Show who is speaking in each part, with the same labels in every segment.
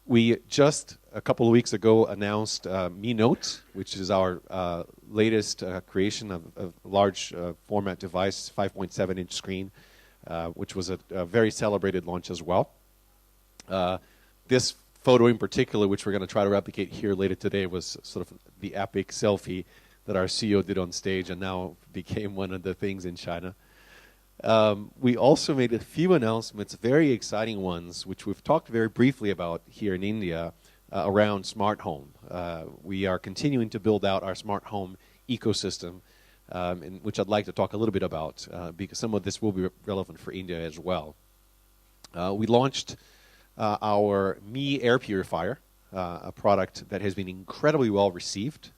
Speaker 1: We just a couple of weeks ago announced Mi Note, which is our latest creation of large format device, 5.7-inch screen, which was a very celebrated launch as well. This photo in particular, which we're going to try to replicate here later today, was sort of the epic selfie that our CEO did on stage and now became one of the things in China. We also made a few announcements, very exciting ones, which we've talked very briefly about here in India around smart home. We are continuing to build out our smart home ecosystem, which I'd like to talk a little bit about because some of this will be relevant for India as well. We launched our Mi air purifier, a product that has been incredibly well received,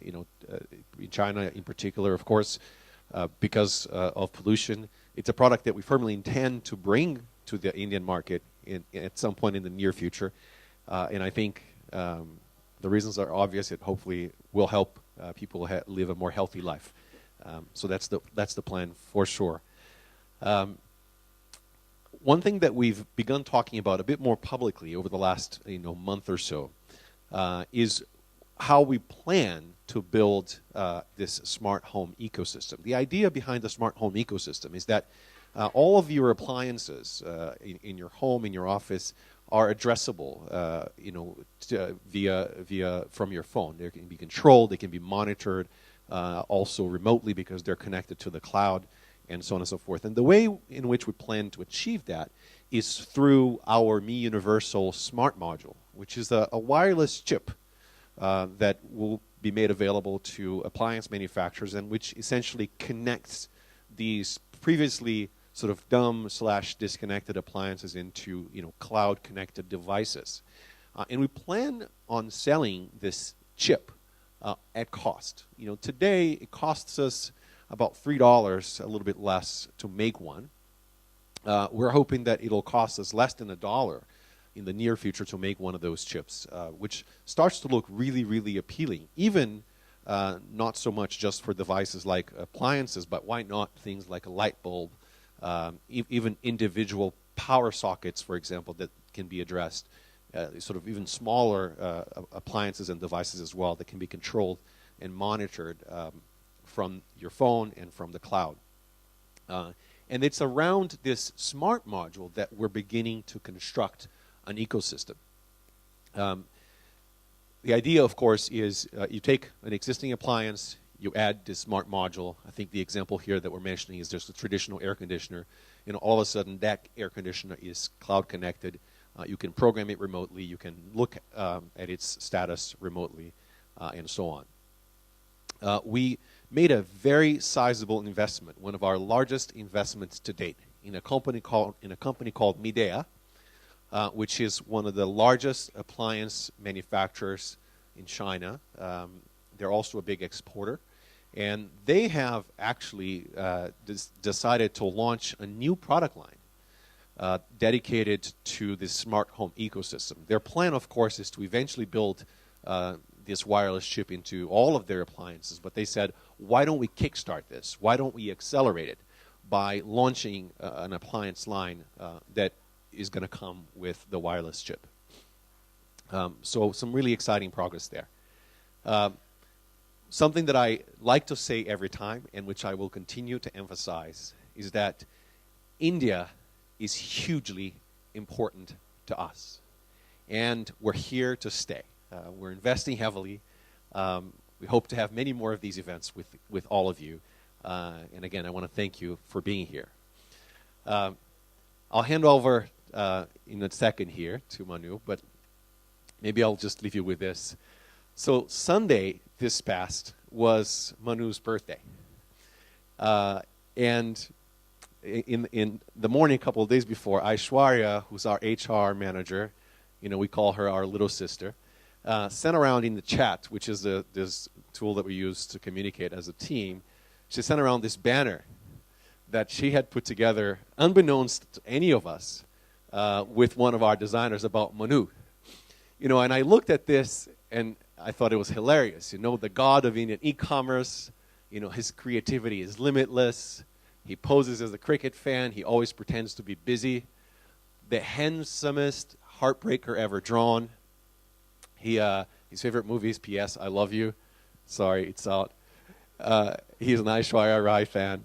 Speaker 1: in China in particular, of course, because of pollution. It's a product that we firmly intend to bring to the Indian market at some point in the near future. And I think the reasons are obvious. It hopefully will help people live a more healthy life. So that's the plan for sure. One thing that we've begun talking about a bit more publicly over the last month or so is how we plan to build this smart home ecosystem. The idea behind the smart home ecosystem is that all of your appliances in your home, in your office, are addressable, via from your phone. They can be controlled, they can be monitored, also remotely because they're connected to the cloud, and so on and so forth. And the way in which we plan to achieve that is through our Mi Universal Smart Module, which is a wireless chip that will be made available to appliance manufacturers and which essentially connects these previously sort of dumb/disconnected appliances into cloud-connected devices. And we plan on selling this chip at cost. Today it costs us about $3, a little bit less, to make one. We're hoping that it'll cost us less than $1 in the near future to make one of those chips, which starts to look really, really appealing. Even not so much just for devices like appliances, but why not things like a light bulb, even individual power sockets, for example, that can be addressed, sort of even smaller appliances and devices as well that can be controlled and monitored from your phone and from the cloud. And it's around this smart module that we're beginning to construct an ecosystem. The idea, of course, is you take an existing appliance, you add this smart module. I think the example here that we're mentioning is just a traditional air conditioner. All of a sudden that air conditioner is cloud connected. You can program it remotely. You can look at its status remotely, and so on. We made a very sizable investment, one of our largest investments to date, in a company called Midea, which is one of the largest appliance manufacturers in China. They're also a big exporter. And they have actually decided to launch a new product line dedicated to this smart home ecosystem. Their plan, of course, is to eventually build this wireless chip into all of their appliances. But they said, why don't we kickstart this? Why don't we accelerate it by launching an appliance line that is going to come with the wireless chip? So some really exciting progress there. Something that I like to say every time, and which I will continue to emphasize, is that India is hugely important to us. And we're here to stay. We're investing heavily. We hope to have many more of these events with all of you. And again, I want to thank you for being here. I'll hand over in a second here to Manu, but maybe I'll just leave you with this. So Sunday, this past, was Manu's birthday. And in the morning, a couple of days before, Aishwarya, who's our HR manager, we call her our little sister, sent around in the chat, which is this tool that we use to communicate as a team. She sent around this banner that she had put together, unbeknownst to any of us, with one of our designers about Manu. And I looked at this and I thought it was hilarious. The god of Indian e-commerce, his creativity is limitless. He poses as a cricket fan. He always pretends to be busy. The handsomest, heartbreaker ever drawn. His favorite movie is P.S. I Love You. Sorry, it's out. He's an Aishwarya Rai fan.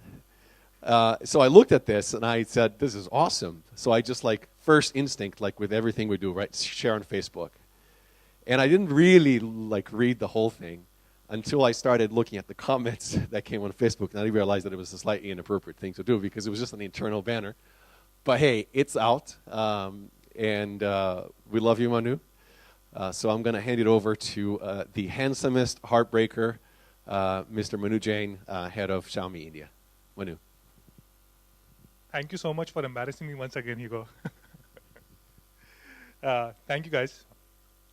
Speaker 1: So I looked at this and I said, this is awesome. So I just like, first instinct, like with everything we do, right, share on Facebook. And I didn't really like read the whole thing until I started looking at the comments that came on Facebook, and I realized that it was a slightly inappropriate thing to do because it was just an internal banner. But hey, it's out, and we love you, Manu. So I'm going to hand it over to the handsomest heartbreaker, Mr. Manu Jain, head of Xiaomi India. Manu.
Speaker 2: Thank you so much for embarrassing me once again, Hugo. Thank you, guys.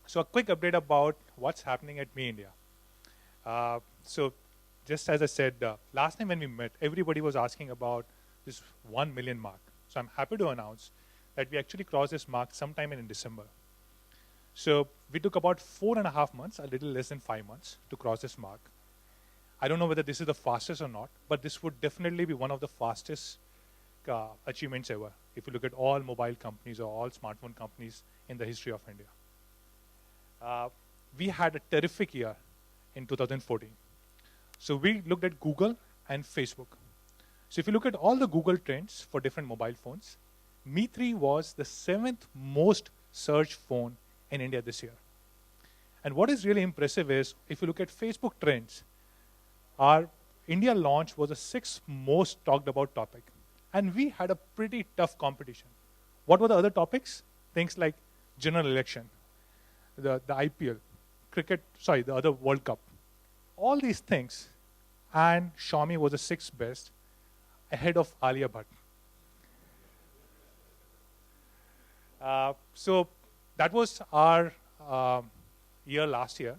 Speaker 2: So a quick update about what's happening at Mi India. So just as I said, last time when we met, everybody was asking about this 1 million mark. So I'm happy to announce that we actually crossed this mark sometime in December. So we took about 4.5 months, a little less than 5 months, to cross this mark. I don't know whether this is the fastest or not, but this would definitely be one of the fastest achievements ever, if you look at all mobile companies or all smartphone companies in the history of India. We had a terrific year in 2014. So we looked at Google and Facebook. So if you look at all the Google trends for different mobile phones, Mi 3 was the 7th most searched phone in India this year. And what is really impressive is, if you look at Facebook trends, our India launch was the 6th most talked about topic. And we had a pretty tough competition. What were the other topics? Things like general election, the IPL, cricket, sorry, the other World Cup. All these things, and Xiaomi was the 6th best, ahead of Alia Bhatt. So that was our year last year.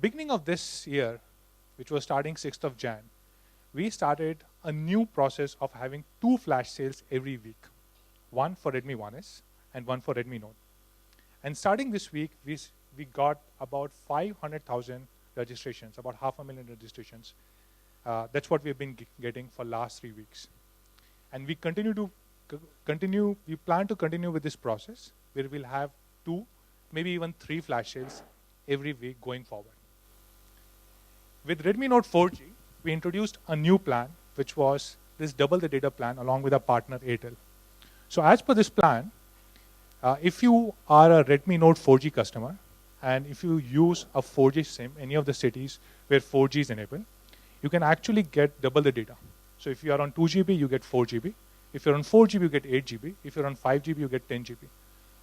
Speaker 2: Beginning of this year, which was starting 6th of Jan, we started a new process of having 2 flash sales every week. One for Redmi 1S and one for Redmi Note. And starting this week, we got about 500,000 registrations, about 500,000 registrations. That's what we've been getting for last 3 weeks. And we plan to continue with this process, where we'll have 2, maybe even 3 flash sales every week going forward. With Redmi Note 4G, we introduced a new plan, which was this double the data plan along with our partner Airtel. So as per this plan, if you are a Redmi Note 4G customer, and if you use a 4G SIM, any of the cities where 4G is enabled, you can actually get double the data. So if you are on 2 GB, you get 4 GB. If you're on 4 GB, you get 8 GB. If you're on 5 GB, you get 10 GB,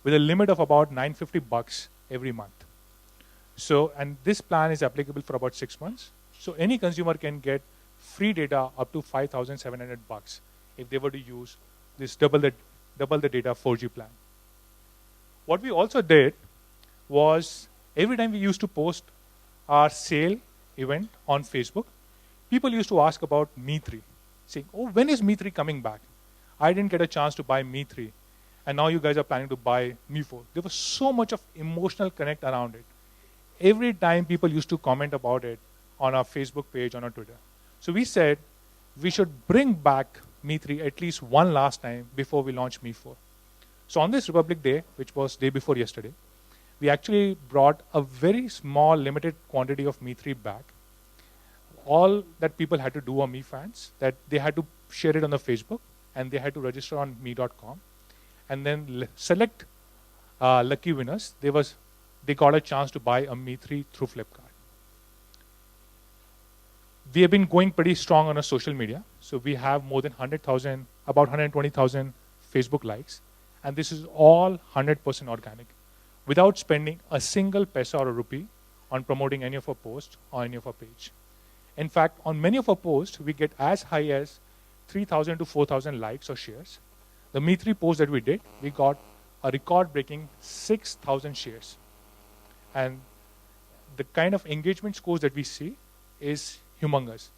Speaker 2: with a limit of about $950 every month. So, and this plan is applicable for about 6 months. So any consumer can get free data up to $5,700 if they were to use this double the data 4G plan. What we also did was, every time we used to post our sale event on Facebook, people used to ask about Mi 3, saying, oh, when is Mi 3 coming back? I didn't get a chance to buy Mi 3, and now you guys are planning to buy Mi 4. There was so much of emotional connect around it. Every time people used to comment about it on our Facebook page, on our Twitter. So we said we should bring back Mi 3 at least one last time before we launch Mi 4. So on this Republic Day, which was day before yesterday, we actually brought a very small, limited quantity of Mi 3 back. All that people had to do, are Mi fans, that they had to share it on the Facebook, and they had to register on mi.com, and then select lucky winners. They got a chance to buy a Mi 3 through Flipkart. We have been going pretty strong on our social media. So we have more than 100,000, about 120,000 Facebook likes. And this is all 100% organic, without spending a single paisa or a rupee on promoting any of our posts or any of our page. In fact, on many of our posts, we get as high as 3,000 to 4,000 likes or shares. The Mi 3 post that we did, we got a record-breaking 6,000 shares. And the kind of engagement scores that we see is humongous.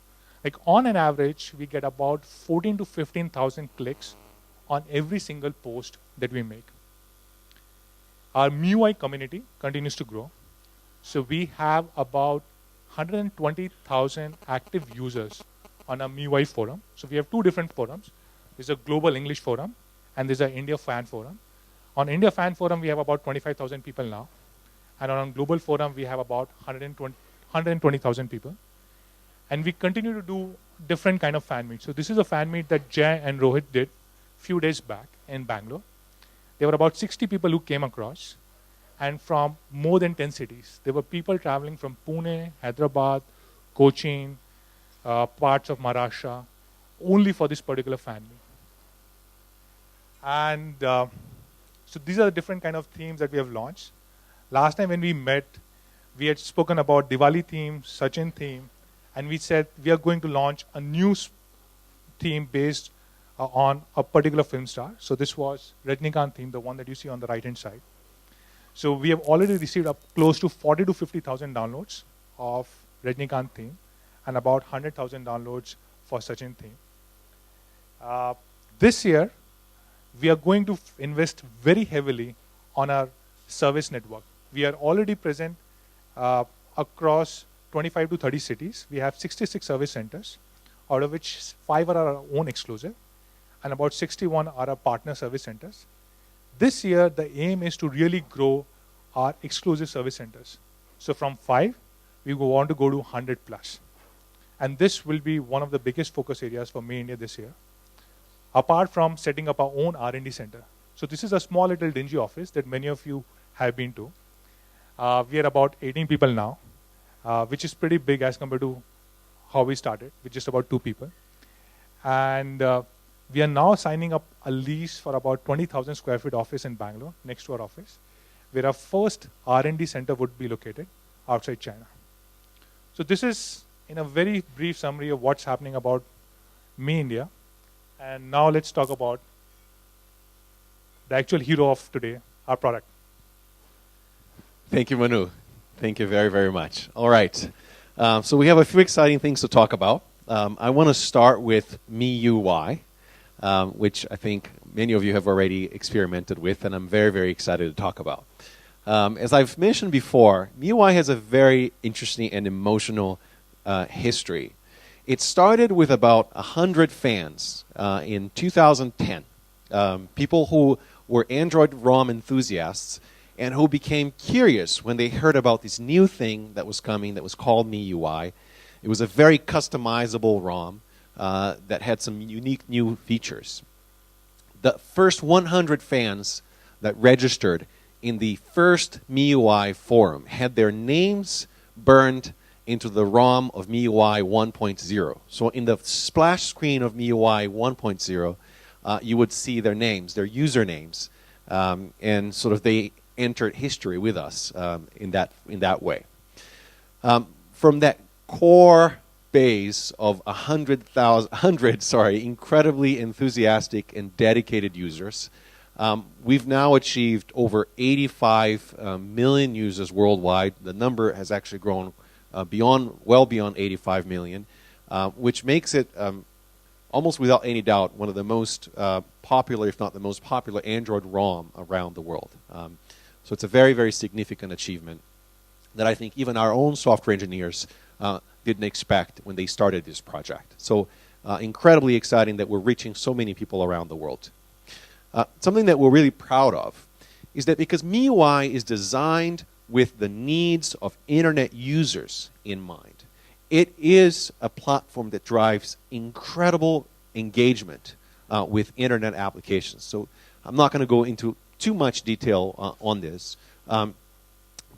Speaker 2: Like on an average, we get about 14 to 15,000 clicks on every single post that we make. Our MIUI community continues to grow. So we have about 120,000 active users on our MIUI forum. So we have 2 different forums. There's a global English forum, and there's an India fan forum. On India Fan Forum, we have about 25,000 people now. And on Global Forum, we have about 120,000 people. And we continue to do different kind of fan meets. So this is a fan meet that Jay and Rohit did a few days back in Bangalore. There were about 60 people who came across, and from more than 10 cities. There were people traveling from Pune, Hyderabad, Cochin, parts of Maharashtra, only for this particular fan meet. And so these are the different kind of themes that we have launched. Last time when we met, we had spoken about Diwali theme, Sachin theme, and we said we are going to launch a new theme based on a particular film star. So this was Rajnikant theme, the one that you see on the right-hand side. So we have already received up close to 40 to 50,000 downloads of Rajnikant theme and about 100,000 downloads for Sachin theme. This year, we are going to invest very heavily on our service network. We are already present across 25 to 30 cities. We have 66 service centers, out of which 5 are our own exclusive, and about 61 are our partner service centers. This year, the aim is to really grow our exclusive service centers. So from 5, we want to go to 100 plus. And this will be one of the biggest focus areas for Me India this year, apart from setting up our own R&D center. So this is a small little dingy office that many of you have been to. We are about 18 people now, which is pretty big as compared to how we started, with just about 2 people. And we are now signing up a lease for about 20,000 square feet office in Bangalore, next to our office, where our first R&D center would be located outside China. So this is in a very brief summary of what's happening about Me India. And now let's talk about the actual hero of today, our product.
Speaker 1: Thank you, Manu. Thank you very, very much. All right. So we have a few exciting things to talk about. I want to start with MIUI, which I think many of you have already experimented with, and I'm very, very excited to talk about. As I've mentioned before, MIUI has a very interesting and emotional history. It started with about 100 fans in 2010, people who were Android ROM enthusiasts and who became curious when they heard about this new thing that was coming that was called MIUI. It was a very customizable ROM that had some unique new features. The first 100 fans that registered in the first MIUI forum had their names burned into the ROM of MIUI 1.0. So in the splash screen of MIUI 1.0, you would see their names, their usernames, and sort of they entered history with us in that way. From that core base of 100 incredibly enthusiastic and dedicated users, we've now achieved over 85 million users worldwide. The number has actually grown well beyond 85 million, which makes it almost without any doubt one of the most popular, if not the most popular, Android ROM around the world. So it's a very, very significant achievement that I think even our own software engineers didn't expect when they started this project. So incredibly exciting that we're reaching so many people around the world. Something that we're really proud of is that because MIUI is designed with the needs of internet users in mind, it is a platform that drives incredible engagement with internet applications. So I'm not going to go into too much detail on this,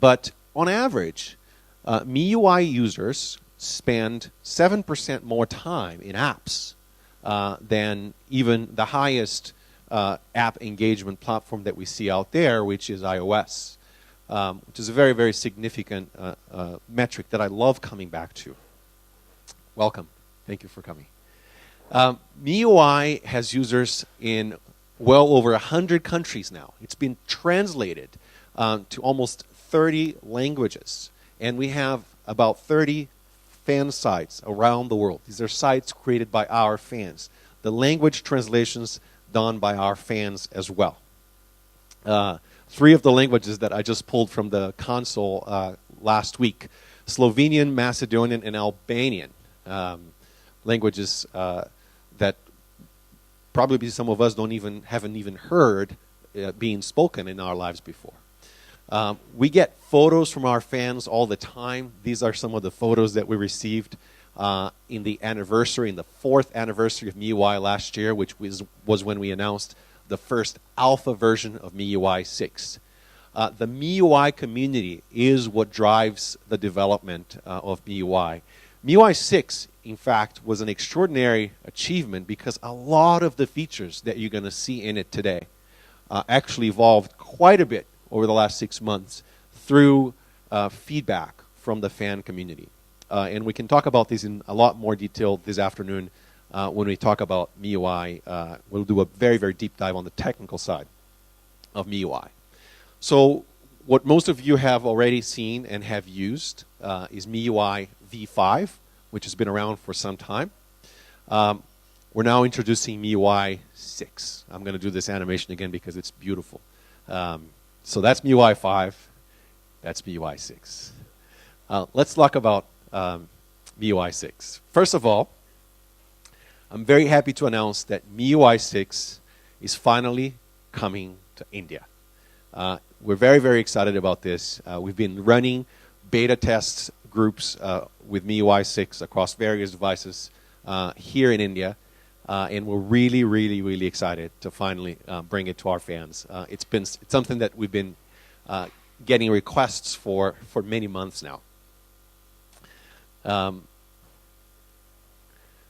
Speaker 1: but on average, MIUI users spend 7% more time in apps than even the highest app engagement platform that we see out there, which is iOS, which is a very, very significant metric that I love coming back to. Welcome. Thank you for coming. MIUI has users in well over 100 countries now. It's been translated to almost 30 languages. And we have about 30 fan sites around the world. These are sites created by our fans. The language translations done by our fans as well. 3 of the languages that I just pulled from the console last week: Slovenian, Macedonian, and Albanian. Languages that probably some of us haven't even heard being spoken in our lives before. We get photos from our fans all the time. These are some of the photos that we received in the anniversary, in the 4th anniversary of MIUI last year, which was when we announced the first alpha version of MIUI 6. The MIUI community is what drives the development of MIUI. MIUI 6, in fact, was an extraordinary achievement because a lot of the features that you're going to see in it today actually evolved quite a bit over the last 6 months through feedback from the fan community. And we can talk about this in a lot more detail this afternoon when we talk about MIUI. We'll do a very, very deep dive on the technical side of MIUI. So what most of you have already seen and have used is MIUI v5, which has been around for some time. We're now introducing MIUI 6. I'm going to do this animation again because it's beautiful. So that's MIUI 5. That's MIUI 6. Let's talk about MIUI 6. First of all, I'm very happy to announce that MIUI 6 is finally coming to India. We're very, very excited about this. We've been running beta tests groups with MIUI 6 across various devices here in India. And we're really, really, really excited to finally bring it to our fans. It's something that we've been getting requests for many months now.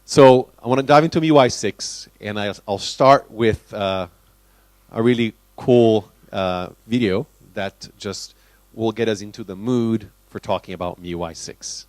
Speaker 1: So I want to dive into MIUI 6, and I'll start with a really cool video that just will get us into the mood for talking about MIUI 6.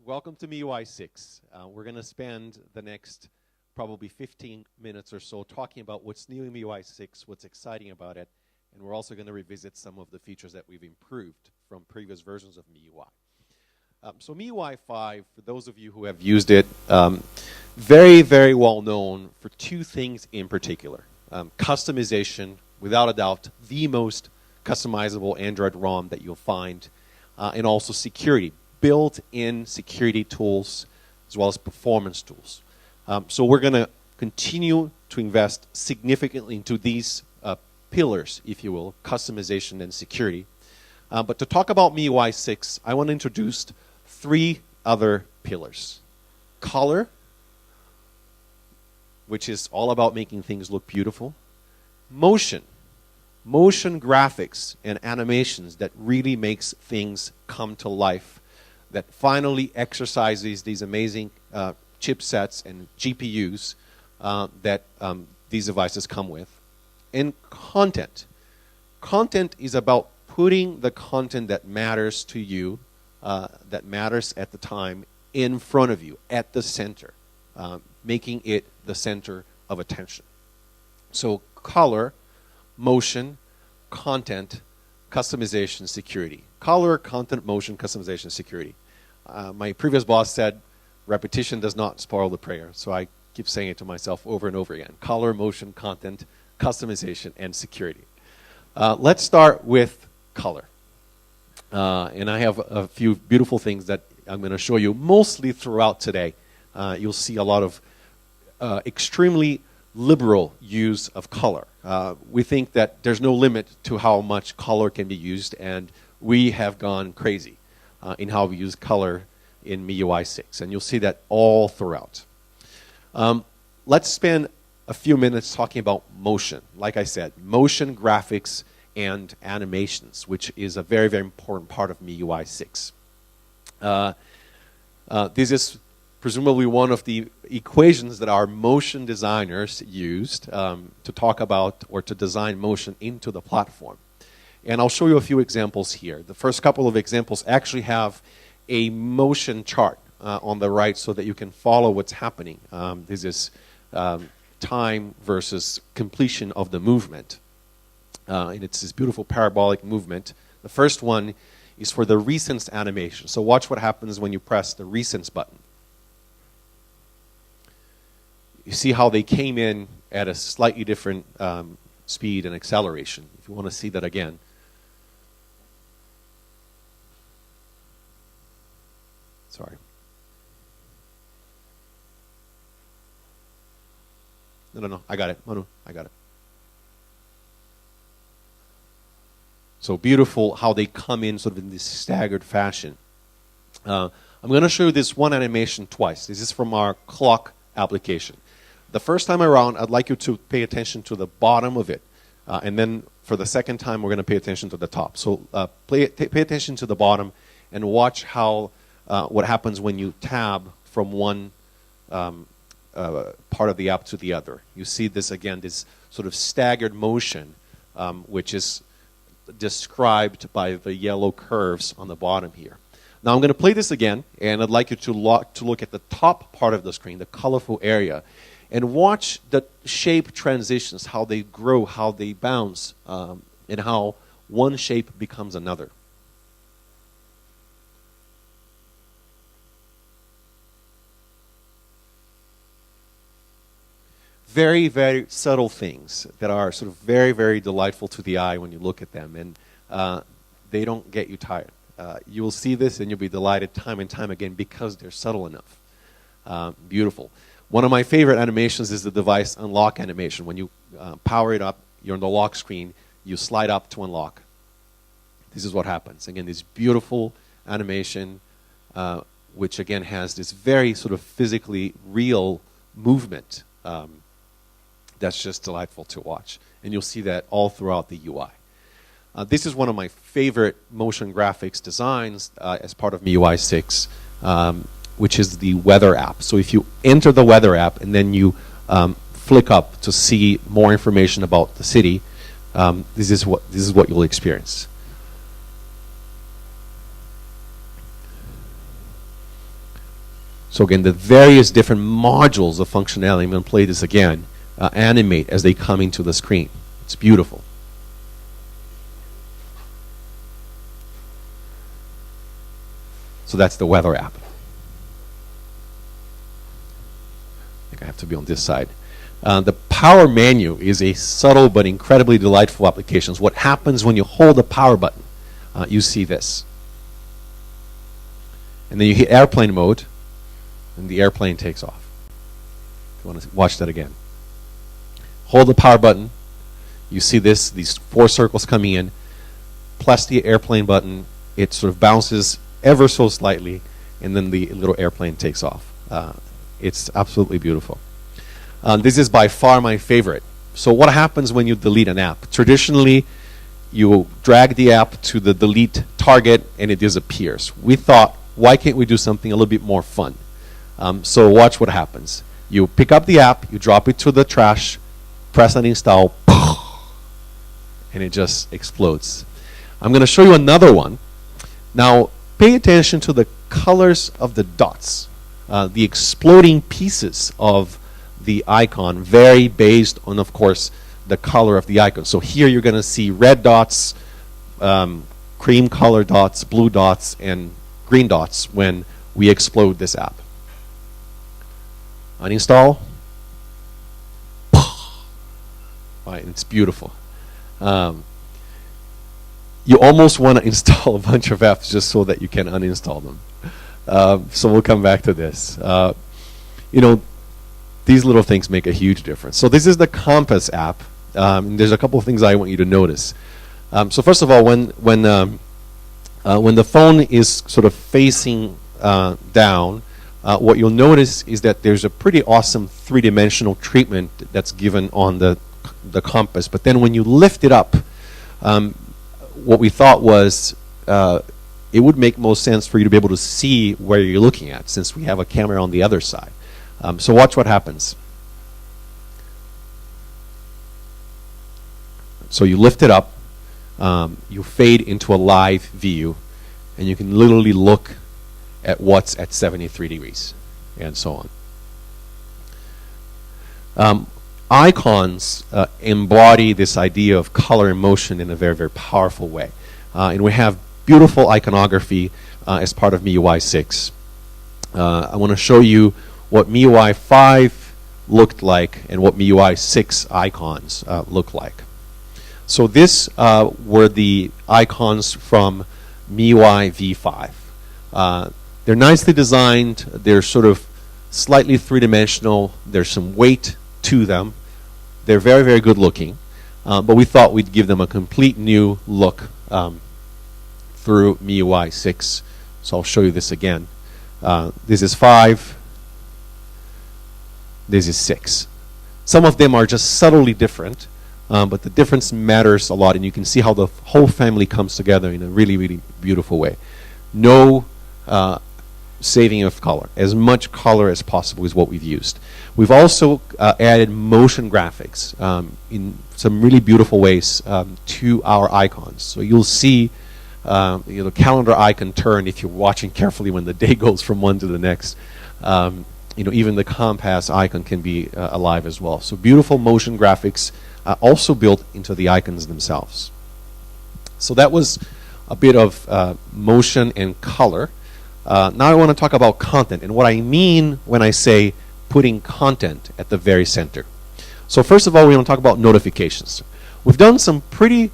Speaker 1: Welcome to MIUI 6. We're going to spend the next probably 15 minutes or so talking about what's new in MIUI 6, what's exciting about it, and we're also going to revisit some of the features that we've improved from previous versions of MIUI. So MIUI 5, for those of you who have used it, very, very well known for two things in particular. Customization, without a doubt, the most customizable Android ROM that you'll find, and also security. Built-in security tools as well as performance tools. So we're going to continue to invest significantly into these pillars, if you will, customization and security. But to talk about MIUI 6, I want to introduce 3 other pillars. Color, which is all about making things look beautiful. Motion graphics and animations that really makes things come to life, that finally exercises these amazing chipsets and GPUs that these devices come with. And content. Content is about putting the content that matters to you, that matters at the time, in front of you, at the center, making it the center of attention. So color, motion, content, customization, security. Color, content, motion, customization, security. My previous boss said, repetition does not spoil the prayer. So I keep saying it to myself over and over again. Color, motion, content, customization, and security. Let's start with color. And I have a few beautiful things that I'm going to show you, mostly throughout today. You'll see a lot of extremely liberal use of color. We think that there's no limit to how much color can be used, and we have gone crazy in how we use color in MIUI 6, and you'll see that all throughout. Let's spend a few minutes talking about motion. Like I said, motion graphics and animations, which is a very, very important part of MIUI 6. This is presumably one of the equations that our motion designers used to talk about or to design motion into the platform. And I'll show you a few examples here. The first couple of examples actually have a motion chart on the right so that you can follow what's happening. This is time versus completion of the movement. And it's this beautiful parabolic movement. The first one is for the recents animation. So watch what happens when you press the recents button. You see how they came in at a slightly different speed and acceleration. If you want to see that again. Sorry. No, I got it. Manu, I got it. So beautiful how they come in sort of in this staggered fashion. I'm going to show you this one animation twice. This is from our clock application. The first time around, I'd like you to pay attention to the bottom of it. And then for the second time, we're going to pay attention to the top. So pay attention to the bottom and watch how what happens when you tab from one part of the app to the other. You see this again, this sort of staggered motion, which is described by the yellow curves on the bottom here. Now I'm going to play this again, and I'd like you to look at the top part of the screen, the colorful area, and watch the shape transitions, how they grow, how they bounce, and how one shape becomes another. Very, very subtle things that are sort of very, very delightful to the eye when you look at them, and they don't get you tired. You will see this and you'll be delighted time and time again because they're subtle enough. Beautiful. One of my favorite animations is the device unlock animation. When you power it up, you're on the lock screen, you slide up to unlock. This is what happens. Again, this beautiful animation, which again has this very sort of physically real movement. That's just delightful to watch. And you'll see that all throughout the UI. This is one of my favorite motion graphics designs as part of MIUI 6, which is the weather app. So if you enter the weather app and then you flick up to see more information about the city, this is what you'll experience. So again, the various different modules of functionality, I'm going to play this again, animate as they come into the screen. It's beautiful. So that's the weather app. I think I have to be on this side. The power menu is a subtle but incredibly delightful application. What happens when you hold the power button? You see this. And then you hit airplane mode, and the airplane takes off. If you want to watch that again. Hold the power button. You see this, these 4 circles coming in. Plus the airplane button, it sort of bounces ever so slightly, and then the little airplane takes off. It's absolutely beautiful. This is by far my favorite. So what happens when you delete an app? Traditionally, you drag the app to the delete target, and it disappears. We thought, why can't we do something a little bit more fun? So watch what happens. You pick up the app, you drop it to the trash, press uninstall, and it just explodes. I'm going to show you another one. Now, pay attention to the colors of the dots. The exploding pieces of the icon vary based on, of course, the color of the icon. So here you're going to see red dots, cream color dots, blue dots, and green dots when we explode this app. Uninstall. Right, it's beautiful. You almost want to install a bunch of apps just so that you can uninstall them. So we'll come back to this. You know, these little things make a huge difference. So this is the Compass app. There's a couple of things I want you to notice. So first of all, when the phone is sort of facing down, what you'll notice is that there's a pretty awesome three-dimensional treatment that's given on the Compass. But then when you lift it up, what we thought was it would make most sense for you to be able to see where you're looking at, since we have a camera on the other side. So watch what happens. So you lift it up, you fade into a live view, and you can literally look at what's at 73 degrees, and so on. Icons embody this idea of color and motion in a very, very powerful way. And we have beautiful iconography as part of MIUI 6. I want to show you what MIUI 5 looked like and what MIUI 6 icons look like. So this were the icons from MIUI V5. They're nicely designed. They're sort of slightly three-dimensional. There's some weight to them. They're very, very good looking. But we thought we'd give them a complete new look through MIUI 6. So I'll show you this again. This is 5. This is 6. Some of them are just subtly different, but the difference matters a lot, and you can see how the whole family comes together in a really, really beautiful way. No saving of color. As much color as possible is what we've used. We've also added motion graphics in some really beautiful ways to our icons. So you'll see the calendar icon turn if you're watching carefully when the day goes from one to the next. Even the compass icon can be alive as well. So beautiful motion graphics also built into the icons themselves. So that was a bit of motion and color. Now I want to talk about content and what I mean when I say putting content at the very center. So first of all, we want to talk about notifications. We've done some pretty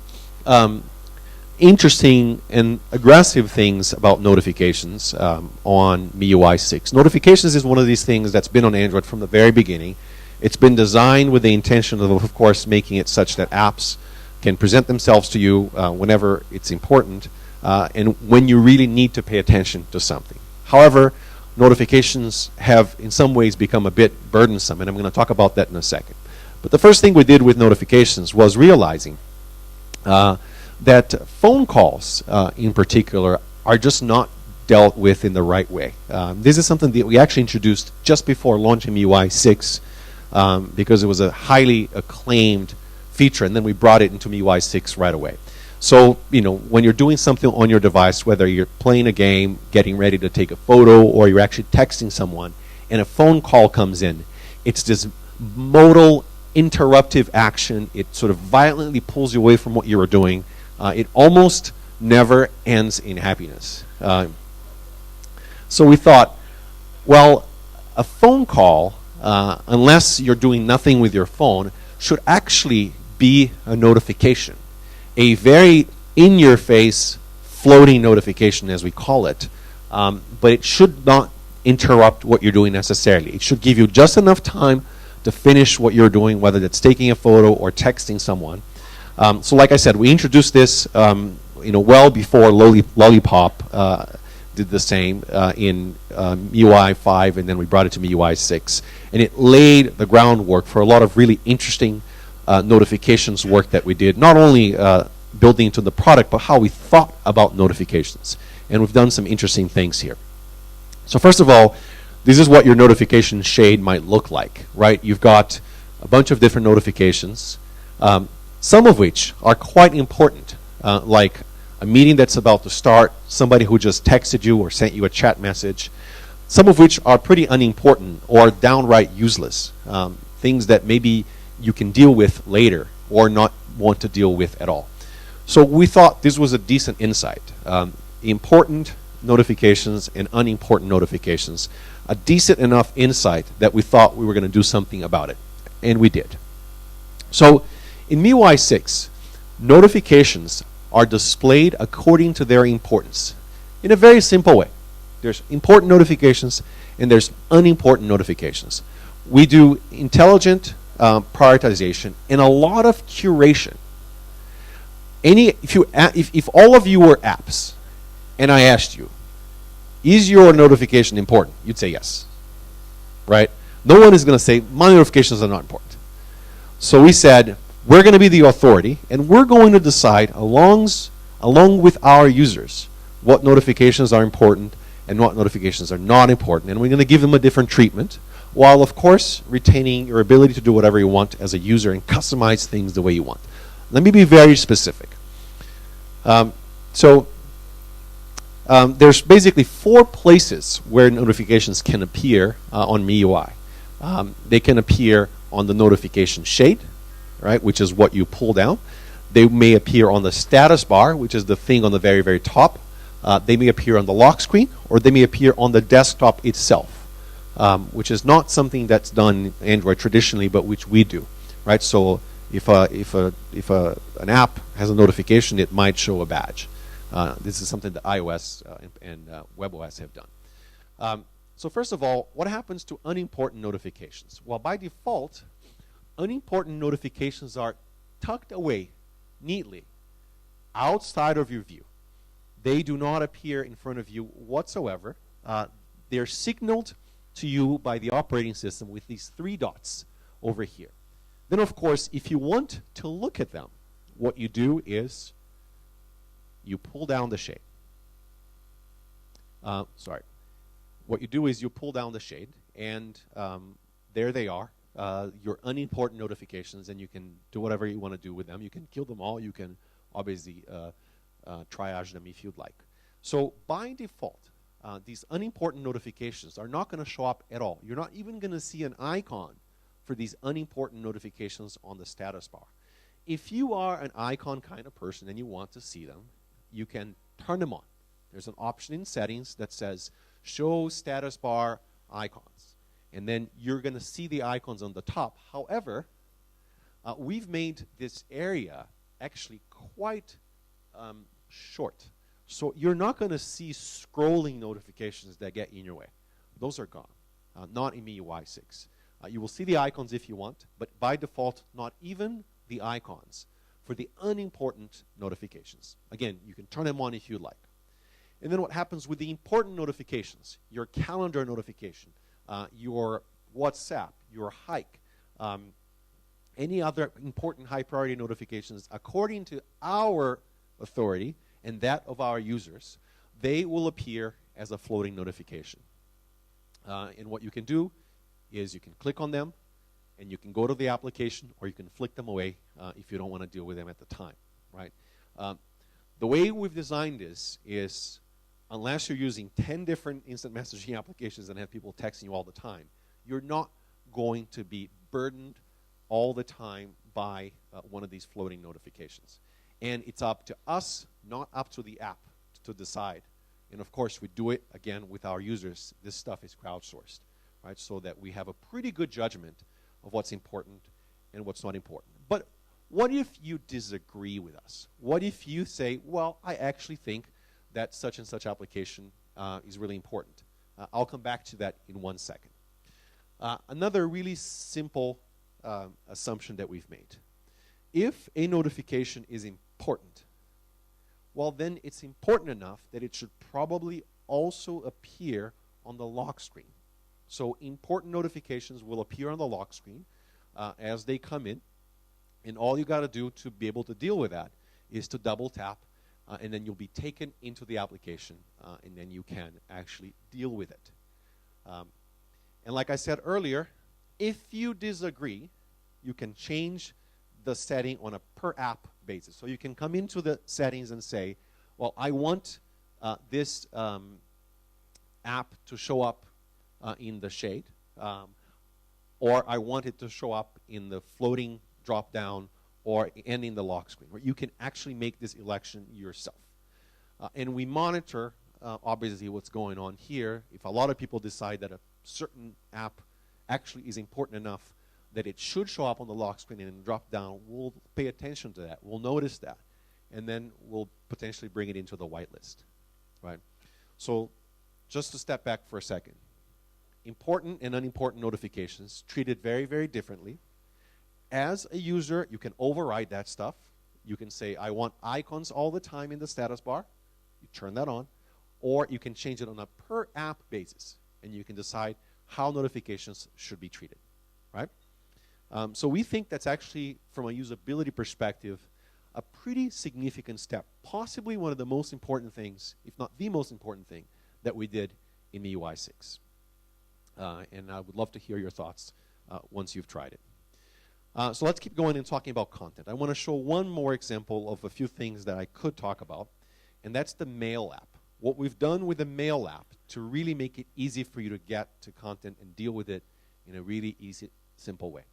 Speaker 1: interesting and aggressive things about notifications on MIUI 6. Notifications is one of these things that's been on Android from the very beginning. It's been designed with the intention of course, making it such that apps can present themselves to you whenever it's important and when you really need to pay attention to something. However, notifications have in some ways become a bit burdensome, and I'm going to talk about that in a second. But the first thing we did with notifications was realizing that phone calls in particular are just not dealt with in the right way. This is something that we actually introduced just before launching MIUI 6 because it was a highly acclaimed feature, and then we brought it into MIUI 6 right away. So, when you're doing something on your device, whether you're playing a game, getting ready to take a photo, or you're actually texting someone, and a phone call comes in, it's this modal interruptive action. It sort of violently pulls you away from what you were doing. It almost never ends in happiness. So we thought, well, a phone call, unless you're doing nothing with your phone, should actually be a notification. A very in-your-face floating notification, as we call it. But it should not interrupt what you're doing necessarily. It should give you just enough time to finish what you're doing, whether that's taking a photo or texting someone. So like I said, we introduced this well before Lollipop did the same in MIUI 5, and then we brought it to MIUI 6. And it laid the groundwork for a lot of really interesting notifications work that we did, not only building into the product, but how we thought about notifications. And we've done some interesting things here. So first of all, this is what your notification shade might look like, right? You've got a bunch of different notifications, some of which are quite important, like a meeting that's about to start, somebody who just texted you or sent you a chat message, some of which are pretty unimportant or downright useless, things that maybe you can deal with later or not want to deal with at all. So we thought this was a decent insight. Important notifications and unimportant notifications. A decent enough insight that we thought we were going to do something about it. And we did. So in MIUI 6, notifications are displayed according to their importance in a very simple way. There's important notifications and there's unimportant notifications. We do intelligent prioritization and a lot of curation. If all of you were apps and I asked you, is your notification important? You'd say yes, right? No one is going to say, my notifications are not important. So we said, we're going to be the authority, and we're going to decide, along with our users, what notifications are important and what notifications are not important. And we're going to give them a different treatment, while of course retaining your ability to do whatever you want as a user and customize things the way you want. Let me be very specific. There's basically 4 places where notifications can appear on MIUI. They can appear on the notification shade, right, which is what you pull down. They may appear on the status bar, which is the thing on the very, very top. They may appear on the lock screen, or they may appear on the desktop itself, which is not something that's done in Android traditionally, but which we do, right? So if an app has a notification, it might show a badge. This is something that iOS and WebOS have done. So first of all, what happens to unimportant notifications? Well, by default, unimportant notifications are tucked away neatly outside of your view. They do not appear in front of you whatsoever. They're signaled to you by the operating system with these 3 dots over here. Then, of course, if you want to look at them, what you do is you pull down the shade. What you do is you pull down the shade, and there they are, your unimportant notifications, and you can do whatever you want to do with them. You can kill them all. You can obviously triage them if you'd like. So by default, these unimportant notifications are not going to show up at all. You're not even going to see an icon for these unimportant notifications on the status bar. If you are an icon kind of person and you want to see them, you can turn them on. There's an option in settings that says show status bar icons, and then you're going to see the icons on the top. However, we've made this area actually quite short, so you're not going to see scrolling notifications that get in your way. Those are gone, not in MIUI 6. You will see the icons if you want, but by default, not even the icons for the unimportant notifications. Again, you can turn them on if you like. And then what happens with the important notifications, your calendar notification, your WhatsApp, your hike, any other important high priority notifications, according to our authority and that of our users, they will appear as a floating notification. And what you can do is you can click on them, and you can go to the application, or you can flick them away if you don't want to deal with them at the time, right? The way we've designed this is, unless you're using 10 different instant messaging applications and have people texting you all the time, you're not going to be burdened all the time by one of these floating notifications. And it's up to us, not up to the app, to decide. And of course, we do it, again, with our users. This stuff is crowdsourced, right? So that we have a pretty good judgment of what's important and what's not important. But what if you disagree with us? What if you say, well, I actually think that such and such application is really important? I'll come back to that in 1 second. Another really simple assumption that we've made. If a notification is important, well, then it's important enough that it should probably also appear on the lock screen. So important notifications will appear on the lock screen as they come in, and all you got to do to be able to deal with that is to double tap, and then you'll be taken into the application, and then you can actually deal with it. And like I said earlier, if you disagree, you can change the setting on a per app basis. So you can come into the settings and say, well, I want this app to show up in the shade, or I want it to show up in the floating drop down and in the lock screen, where you can actually make this election yourself. And we monitor, obviously, what's going on here. If a lot of people decide that a certain app actually is important enough that it should show up on the lock screen and drop down, we'll pay attention to that. We'll notice that. And then we'll potentially bring it into the whitelist, right? So just to step back for a second. Important and unimportant notifications treated very, very differently. As a user, you can override that stuff. You can say, I want icons all the time in the status bar. You turn that on. Or you can change it on a per app basis, and you can decide how notifications should be treated, right? So we think that's actually, from a usability perspective, a pretty significant step, possibly one of the most important things, if not the most important thing, that we did in MIUI 6. And I would love to hear your thoughts once you've tried it. So let's keep going and talking about content. I want to show one more example of a few things that I could talk about, and that's the Mail app. What we've done with the Mail app to really make it easy for you to get to content and deal with it in a really easy, simple way.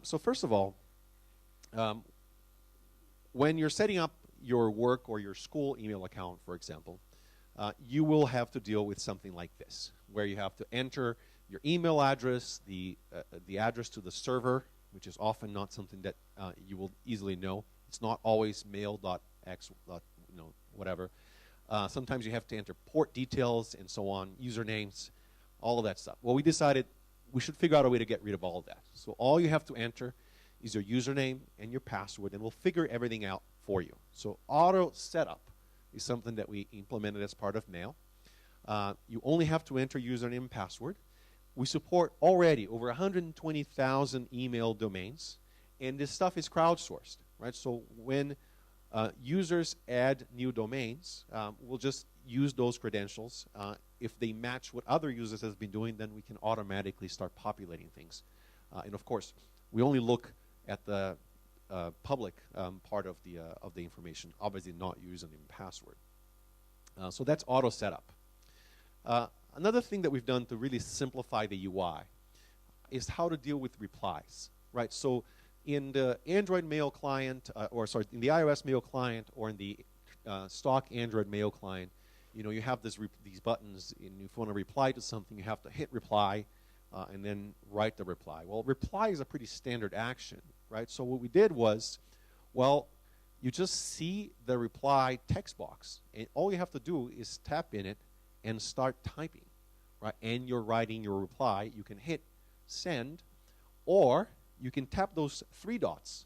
Speaker 1: So first of all, when you're setting up your work or your school email account, for example, you will have to deal with something like this, where you have to enter your email address, the address to the server, which is often not something that you will easily know. It's not always mail.x, whatever. Sometimes you have to enter port details and so on, usernames, all of that stuff. Well, we decided we should figure out a way to get rid of all of that. So all you have to enter is your username and your password, and we'll figure everything out for you. So auto setup is something that we implemented as part of Mail. You only have to enter username and password. We support already over 120,000 email domains, and this stuff is crowdsourced, right? So when users add new domains, we'll just use those credentials. If they match what other users have been doing, then we can automatically start populating things. And of course, we only look at the public part of the information, obviously not username and password. So that's auto setup. Another thing that we've done to really simplify the UI is how to deal with replies, right? So in the Android Mail client, in the iOS Mail client or in the stock Android Mail client, you have these buttons, and if you want to reply to something, you have to hit reply and then write the reply. Well, reply is a pretty standard action, right? So what we did was, well, you just see the reply text box, and all you have to do is tap in it and start typing, right? And you're writing your reply. You can hit send, or you can tap those three dots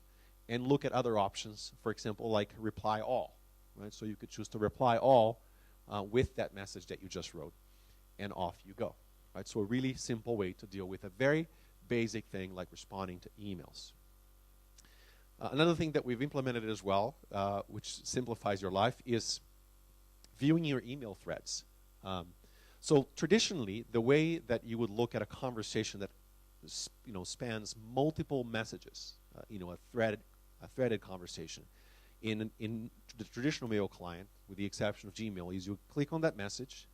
Speaker 1: and look at other options, for example, like reply all, right? So you could choose to reply all with that message that you just wrote, and off you go, right? So a really simple way to deal with a very basic thing like responding to emails. Another thing that we've implemented as well, which simplifies your life, is viewing your email threads. So traditionally, the way that you would look at a conversation that spans multiple messages, a threaded conversation, in the traditional mail client, with the exception of Gmail, is you click on that message,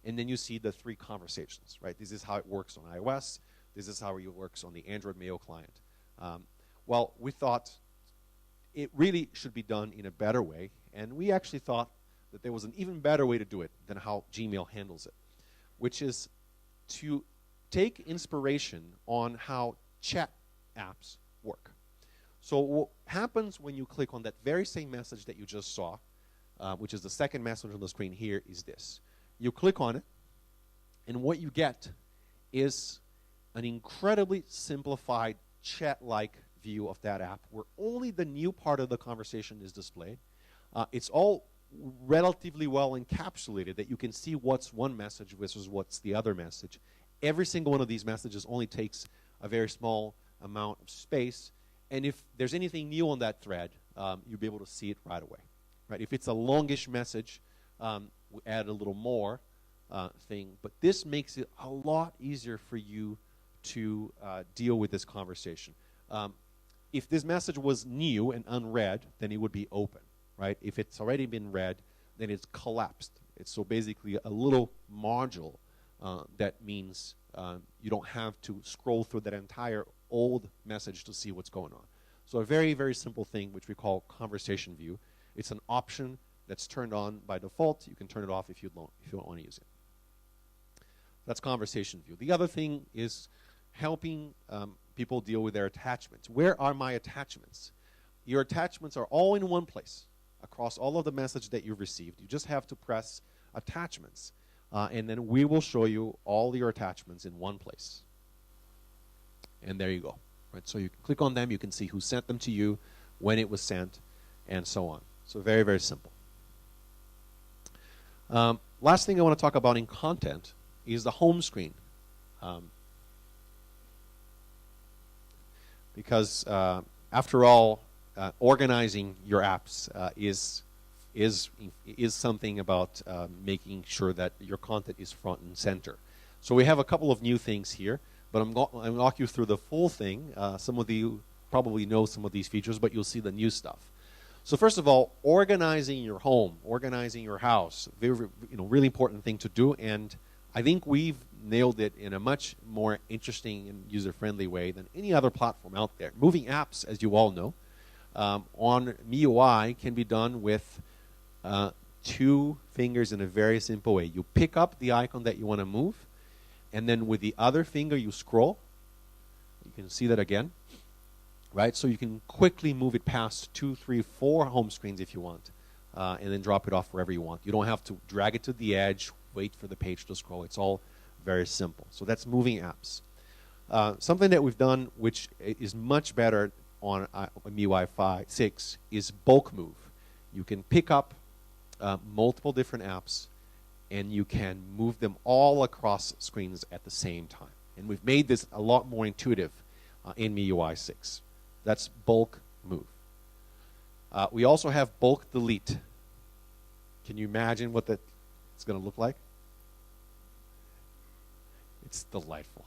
Speaker 1: and then you see the three conversations, right? This is how it works on iOS. This is how it works on the Android Mail client. Well, we thought it really should be done in a better way, and we actually thought that there was an even better way to do it than how Gmail handles it, which is to take inspiration on how chat apps work. So what happens when you click on that very same message that you just saw, which is the second message on the screen here, is this. You click on it, and what you get is an incredibly simplified chat-like view of that app where only the new part of the conversation is displayed. It's all relatively well encapsulated that you can see what's one message versus what's the other message. Every single one of these messages only takes a very small amount of space, and if there's anything new on that thread, you'll be able to see it right away. Right? If it's a longish message, we add a little more thing, but this makes it a lot easier for you to deal with this conversation. If this message was new and unread, then it would be open. Right? If it's already been read, then it's collapsed. It's so basically a little module that means you don't have to scroll through that entire old message to see what's going on. So a very, very simple thing which we call conversation view. It's an option that's turned on by default. You can turn it off if you don't want to use it. That's conversation view. The other thing is helping people deal with their attachments. Where are my attachments? Your attachments are all in one place across all of the message that you've received. You just have to press attachments, and then we will show you all your attachments in one place. And there you go. Right? So you can click on them, you can see who sent them to you, when it was sent, and so on. So very, very simple. Last thing I want to talk about in content is the home screen. Because after all, organizing your apps is something about making sure that your content is front and center. So we have a couple of new things here, but I'm going to walk you through the full thing. Some of you probably know some of these features, but you'll see the new stuff. So first of all, organizing your home, organizing your house, very, really important thing to do, and I think we've nailed it in a much more interesting and user-friendly way than any other platform out there. Moving apps, as you all know, on MIUI can be done with 2 fingers in a very simple way. You pick up the icon that you want to move, and then with the other finger you scroll. You can see that again. Right, so you can quickly move it past 2, 3, 4 home screens if you want, and then drop it off wherever you want. You don't have to drag it to the edge, wait for the page to scroll. It's all very simple. So that's moving apps. Something that we've done, which is much better on MIUI 6, is bulk move. You can pick up multiple different apps, and you can move them all across screens at the same time. And we've made this a lot more intuitive in MIUI 6. That's bulk move. We also have bulk delete. Can you imagine what that's going to look like? It's delightful.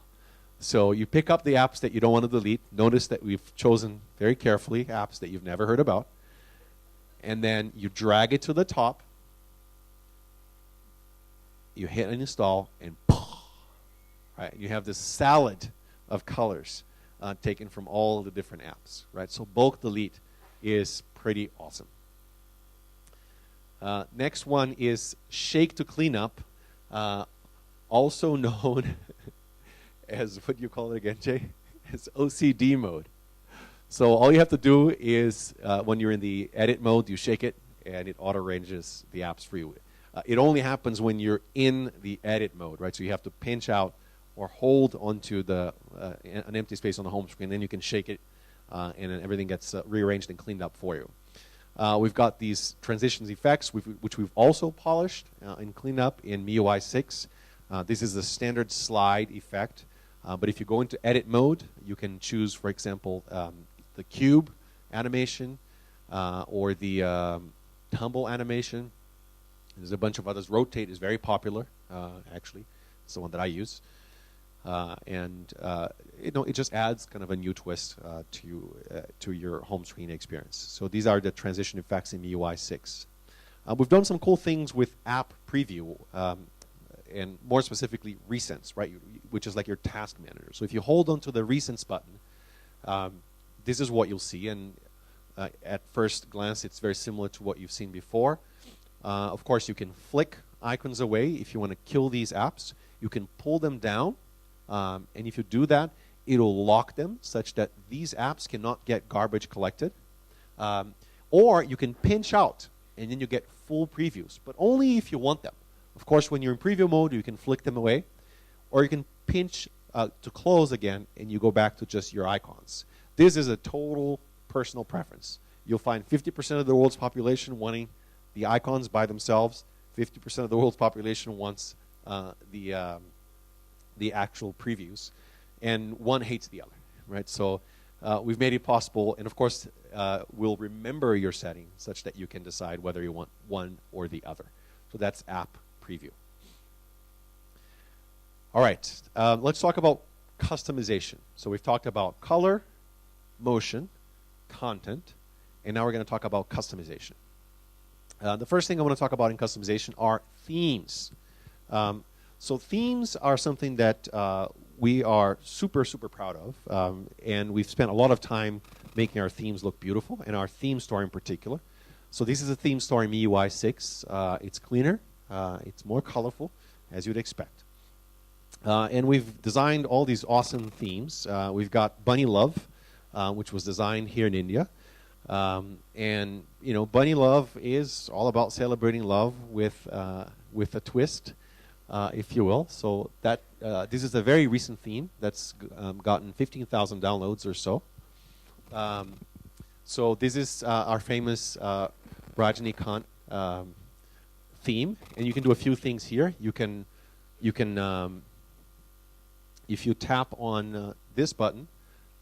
Speaker 1: So you pick up the apps that you don't want to delete. Notice that we've chosen very carefully apps that you've never heard about. And then you drag it to the top. You hit install, and right, you have this salad of colors taken from all the different apps, right? So bulk delete is pretty awesome. Next one is shake to clean up, also known as, what do you call it again, Jay? As OCD mode. So all you have to do is, when you're in the edit mode, you shake it, and it auto-arranges the apps for you. It only happens when you're in the edit mode, right? So you have to pinch out or hold onto an empty space on the home screen. Then you can shake it, and then everything gets rearranged and cleaned up for you. We've got these transitions effects, which we've also polished and cleaned up in MIUI 6. This is the standard slide effect. But if you go into edit mode, you can choose, for example, the cube animation or the tumble animation. There's a bunch of others. Rotate is very popular, actually. It's the one that I use. It just adds kind of a new twist to your home screen experience. So these are the transition effects in MIUI 6. We've done some cool things with app preview, and more specifically recents, right? Which is like your task manager. So if you hold onto the recents button, this is what you'll see. And at first glance, it's very similar to what you've seen before. Of course, you can flick icons away if you want to kill these apps. You can pull them down. And if you do that, it'll lock them such that these apps cannot get garbage collected. Or you can pinch out, and then you get full previews, but only if you want them. Of course, when you're in preview mode, you can flick them away, or you can pinch to close again, and you go back to just your icons. This is a total personal preference. You'll find 50% of the world's population wanting the icons by themselves. 50% of the world's population wants the actual previews, and one hates the other, right? So we've made it possible, and of course, we'll remember your setting such that you can decide whether you want one or the other. So that's app preview. All right, let's talk about customization. So we've talked about color, motion, content, and now we're going to talk about customization. The first thing I want to talk about in customization are themes. So themes are something that we are super, super proud of, and we've spent a lot of time making our themes look beautiful, and our theme store in particular. So this is a theme store in MIUI 6. It's cleaner, it's more colorful, as you'd expect. And we've designed all these awesome themes. We've got Bunny Love, which was designed here in India. And, you know, Bunny Love is all about celebrating love with a twist. If you will. So that this is a very recent theme that's gotten 15,000 downloads or so. So this is our famous Rajnikant theme, and you can do a few things here. You can if you tap on this button,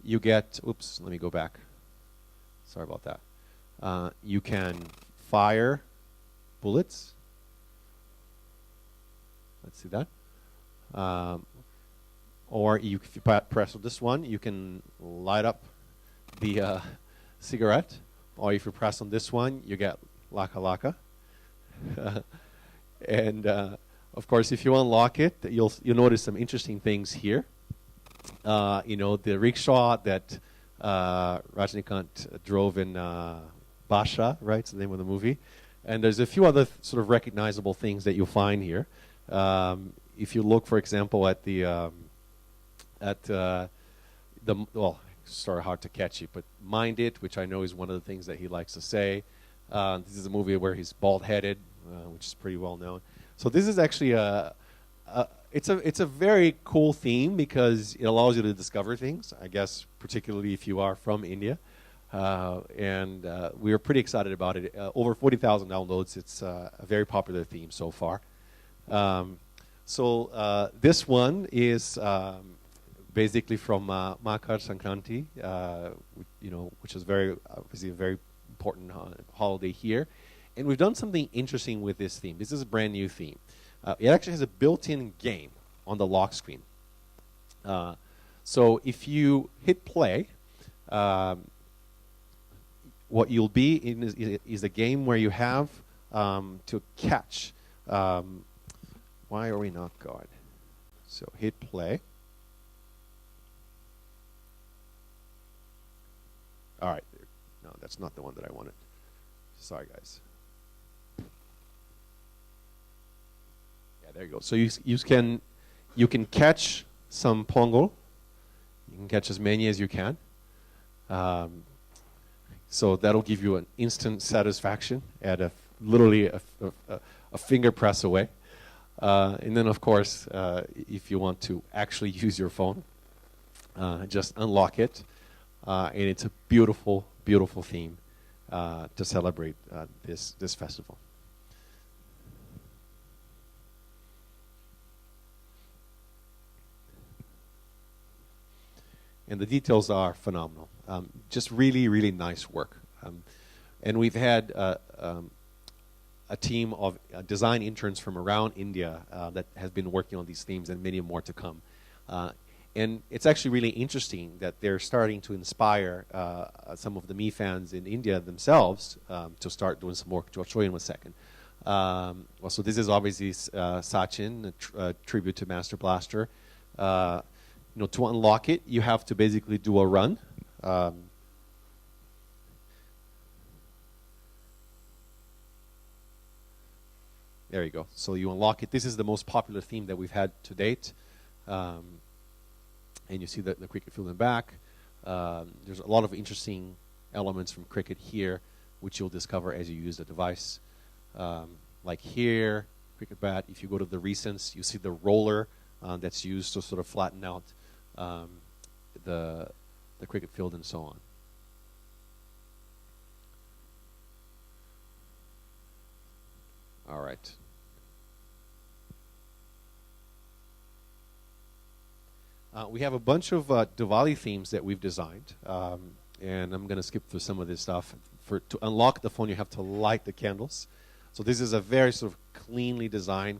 Speaker 1: you get. Oops, let me go back. Sorry about that. You can fire bullets. Let's see that. Or if you press this one, you can light up the cigarette. Or if you press on this one, you get laka laka. And of course, if you unlock it, you'll notice some interesting things here. The rickshaw that Rajnikant drove in Basha, right? It's the name of the movie. And there's a few other sort of recognizable things that you'll find here. If you look, for example, at well, sorry, hard to catch it, but Mind It, which I know is one of the things that he likes to say. This is a movie where he's bald-headed, which is pretty well known. So this is actually it's a very cool theme because it allows you to discover things, I guess, particularly if you are from India. And we are pretty excited about it. Over 40,000 downloads. It's a very popular theme so far. So this one is basically from Makar Sankranti, which is obviously a very important holiday here. And we've done something interesting with this theme. This is a brand new theme. It actually has a built-in game on the lock screen. So if you hit play, what you'll be in is a game where you have to catch. Why are we not God? So hit play. All right. No, that's not the one that I wanted. Sorry, guys. Yeah, there you go. So you can catch some pongal. You can catch as many as you can. So that'll give you an instant satisfaction at literally a finger press away. And then, of course, if you want to actually use your phone, just unlock it. And it's a beautiful, beautiful theme to celebrate this festival. And the details are phenomenal. Just really, really nice work. And we've had a team of design interns from around India that has been working on these themes, and many more to come. And it's actually really interesting that they're starting to inspire some of the Mi fans in India themselves to start doing some work, which I'll show you in a second. So this is obviously Sachin, a tribute to Master Blaster. To unlock it, you have to basically do a run. There you go. So you unlock it. This is the most popular theme that we've had to date. And you see the cricket field in the back. There's a lot of interesting elements from cricket here, which you'll discover as you use the device. Like here, cricket bat. If you go to the recents, you see the roller that's used to sort of flatten out the cricket field and so on. All right. We have a bunch of Diwali themes that we've designed, and I'm going to skip through some of this stuff. To unlock the phone, you have to light the candles. So this is a very sort of cleanly designed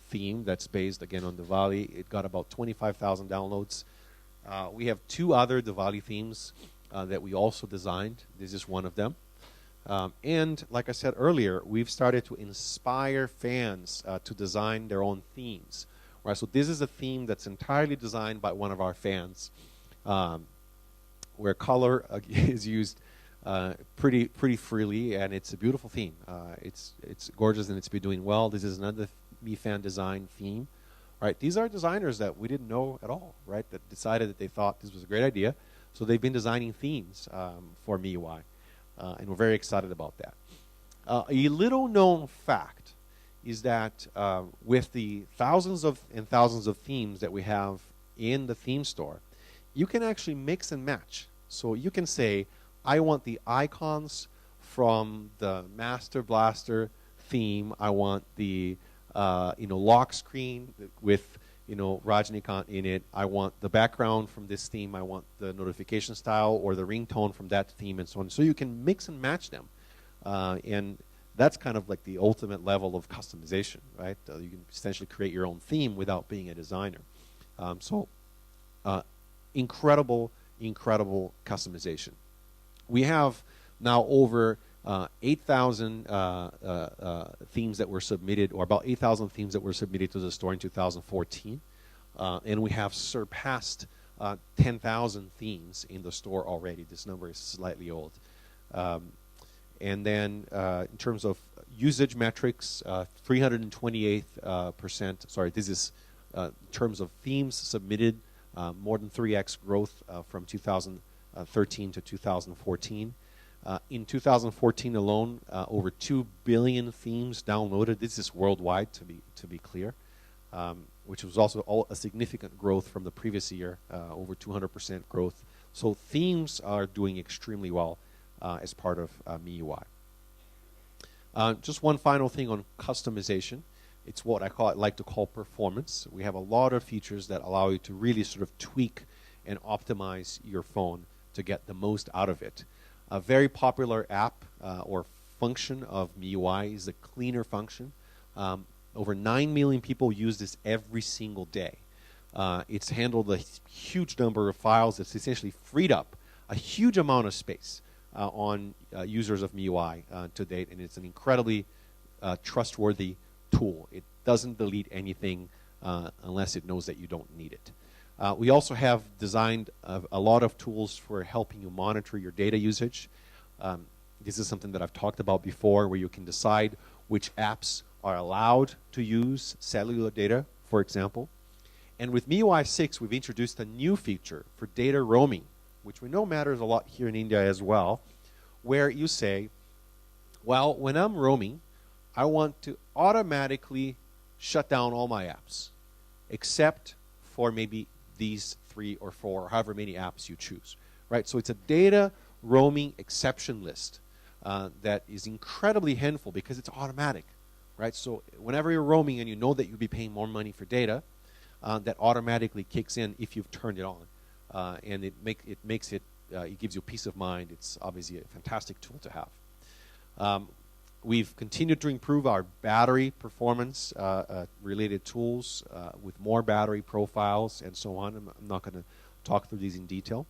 Speaker 1: theme that's based, again, on Diwali. It got about 25,000 downloads. We have two other Diwali themes that we also designed. This is one of them. And like I said earlier, we've started to inspire fans to design their own themes. Right, so this is a theme that's entirely designed by one of our fans, where color is used pretty freely, and it's a beautiful theme. It's gorgeous, and it's been doing well. This is another Mi fan design theme. Right, these are designers that we didn't know at all. Right, that decided that they thought this was a great idea, so they've been designing themes for MIUI, and we're very excited about that. A little known fact is that with the thousands and thousands of themes that we have in the theme store, you can actually mix and match. So you can say, I want the icons from the Master Blaster theme. I want the lock screen with Rajnikant in it. I want the background from this theme. I want the notification style or the ringtone from that theme, and so on. So you can mix and match them, and that's kind of like the ultimate level of customization, right? You can essentially create your own theme without being a designer. Incredible, incredible customization. We have now over 8,000 themes that were submitted, or about 8,000 themes that were submitted to the store in 2014. And we have surpassed 10,000 themes in the store already. This number is slightly old. And then in terms of usage metrics, 328%, sorry, this is in terms of themes submitted, more than 3x growth from 2013 to 2014. In 2014 alone, over 2 billion themes downloaded. This is worldwide, to be clear, which was also a significant growth from the previous year, over 200% growth. So themes are doing extremely well as part of MIUI. Just one final thing on customization. It's what I like to call performance. We have a lot of features that allow you to really sort of tweak and optimize your phone to get the most out of it. A very popular app or function of MIUI is the cleaner function. Over 9 million people use this every single day. It's handled a huge number of files. It's essentially freed up a huge amount of space on users of MIUI to date, and it's an incredibly trustworthy tool. It doesn't delete anything unless it knows that you don't need it. We also have designed a lot of tools for helping you monitor your data usage. This is something that I've talked about before, where you can decide which apps are allowed to use cellular data, for example. And with MIUI 6, we've introduced a new feature for data roaming, which we know matters a lot here in India as well, where you say, well, when I'm roaming, I want to automatically shut down all my apps, except for maybe these 3 or 4, or however many apps you choose, right? So it's a data roaming exception list that is incredibly helpful because it's automatic, right? So whenever you're roaming and you know that you'll be paying more money for data, that automatically kicks in if you've turned it on, and it gives you peace of mind. It's obviously a fantastic tool to have. We've continued to improve our battery performance related tools with more battery profiles and so on. I'm not going to talk through these in detail.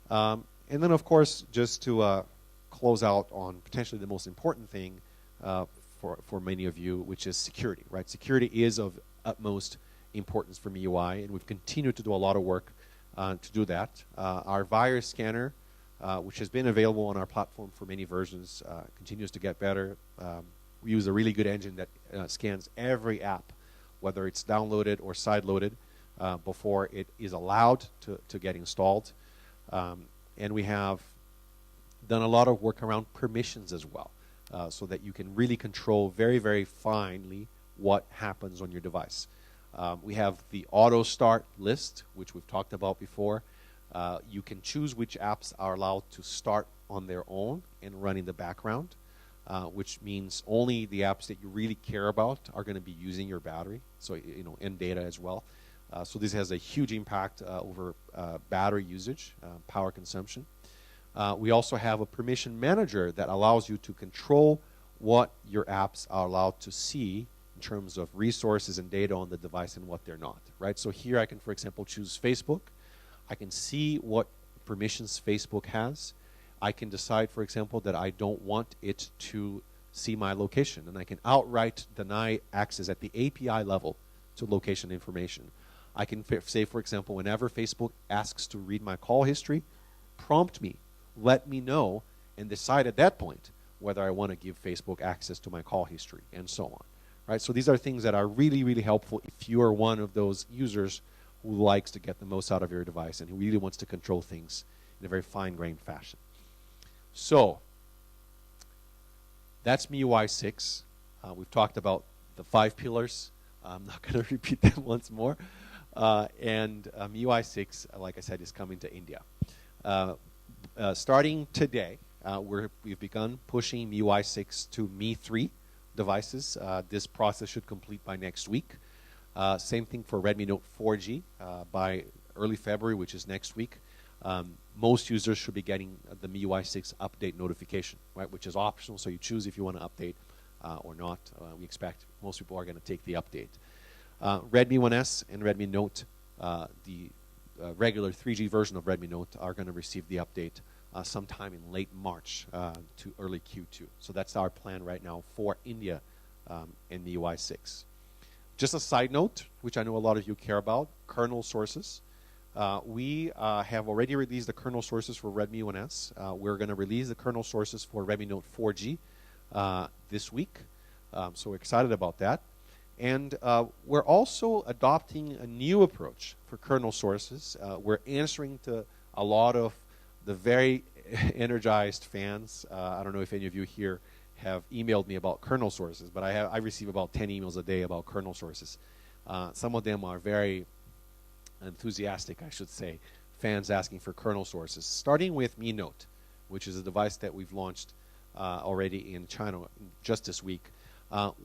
Speaker 1: And then, of course, just to close out on potentially the most important thing for many of you, which is security, right? Security is of utmost importance for MIUI, and we've continued to do a lot of work to do that. Our virus scanner, which has been available on our platform for many versions, continues to get better. We use a really good engine that scans every app, whether it's downloaded or side-loaded, before it is allowed to get installed. And we have done a lot of work around permissions as well, so that you can really control very, very finely what happens on your device. We have the auto start list, which we've talked about before. You can choose which apps are allowed to start on their own and run in the background, which means only the apps that you really care about are going to be using your battery, so and data as well. So this has a huge impact over battery usage, power consumption. We also have a permission manager that allows you to control what your apps are allowed to see in terms of resources and data on the device and what they're not, right? So here I can, for example, choose Facebook. I can see what permissions Facebook has. I can decide, for example, that I don't want it to see my location, and I can outright deny access at the API level to location information. I can say, for example, whenever Facebook asks to read my call history, prompt me, let me know, and decide at that point whether I want to give Facebook access to my call history, and so on. Right? So these are things that are really, really helpful if you are one of those users who likes to get the most out of your device and who really wants to control things in a very fine-grained fashion. So that's MIUI 6. We've talked about the 5 pillars. I'm not going to repeat them once more. And MIUI 6, like I said, is coming to India. Starting today, we've begun pushing MIUI 6 to Mi 3 devices. This process should complete by next week. Same thing for Redmi Note 4G by early February, which is next week. Most users should be getting the MIUI 6 update notification, right, which is optional, so you choose if you want to update or not. We expect most people are going to take the update. Redmi 1S and Redmi Note, the regular 3G version of Redmi Note, are going to receive the update sometime in late March to early Q2. So that's our plan right now for India and MIUI 6. Just a side note, which I know a lot of you care about, kernel sources. We have already released the kernel sources for Redmi 1S. We're going to release the kernel sources for Redmi Note 4G this week. So we're excited about that. And we're also adopting a new approach for kernel sources. We're answering to a lot of the very energized fans. I don't know if any of you here have emailed me about kernel sources, but I receive about 10 emails a day about kernel sources. Some of them are very enthusiastic, I should say, fans asking for kernel sources, starting with Mi Note, which is a device that we've launched already in China just this week.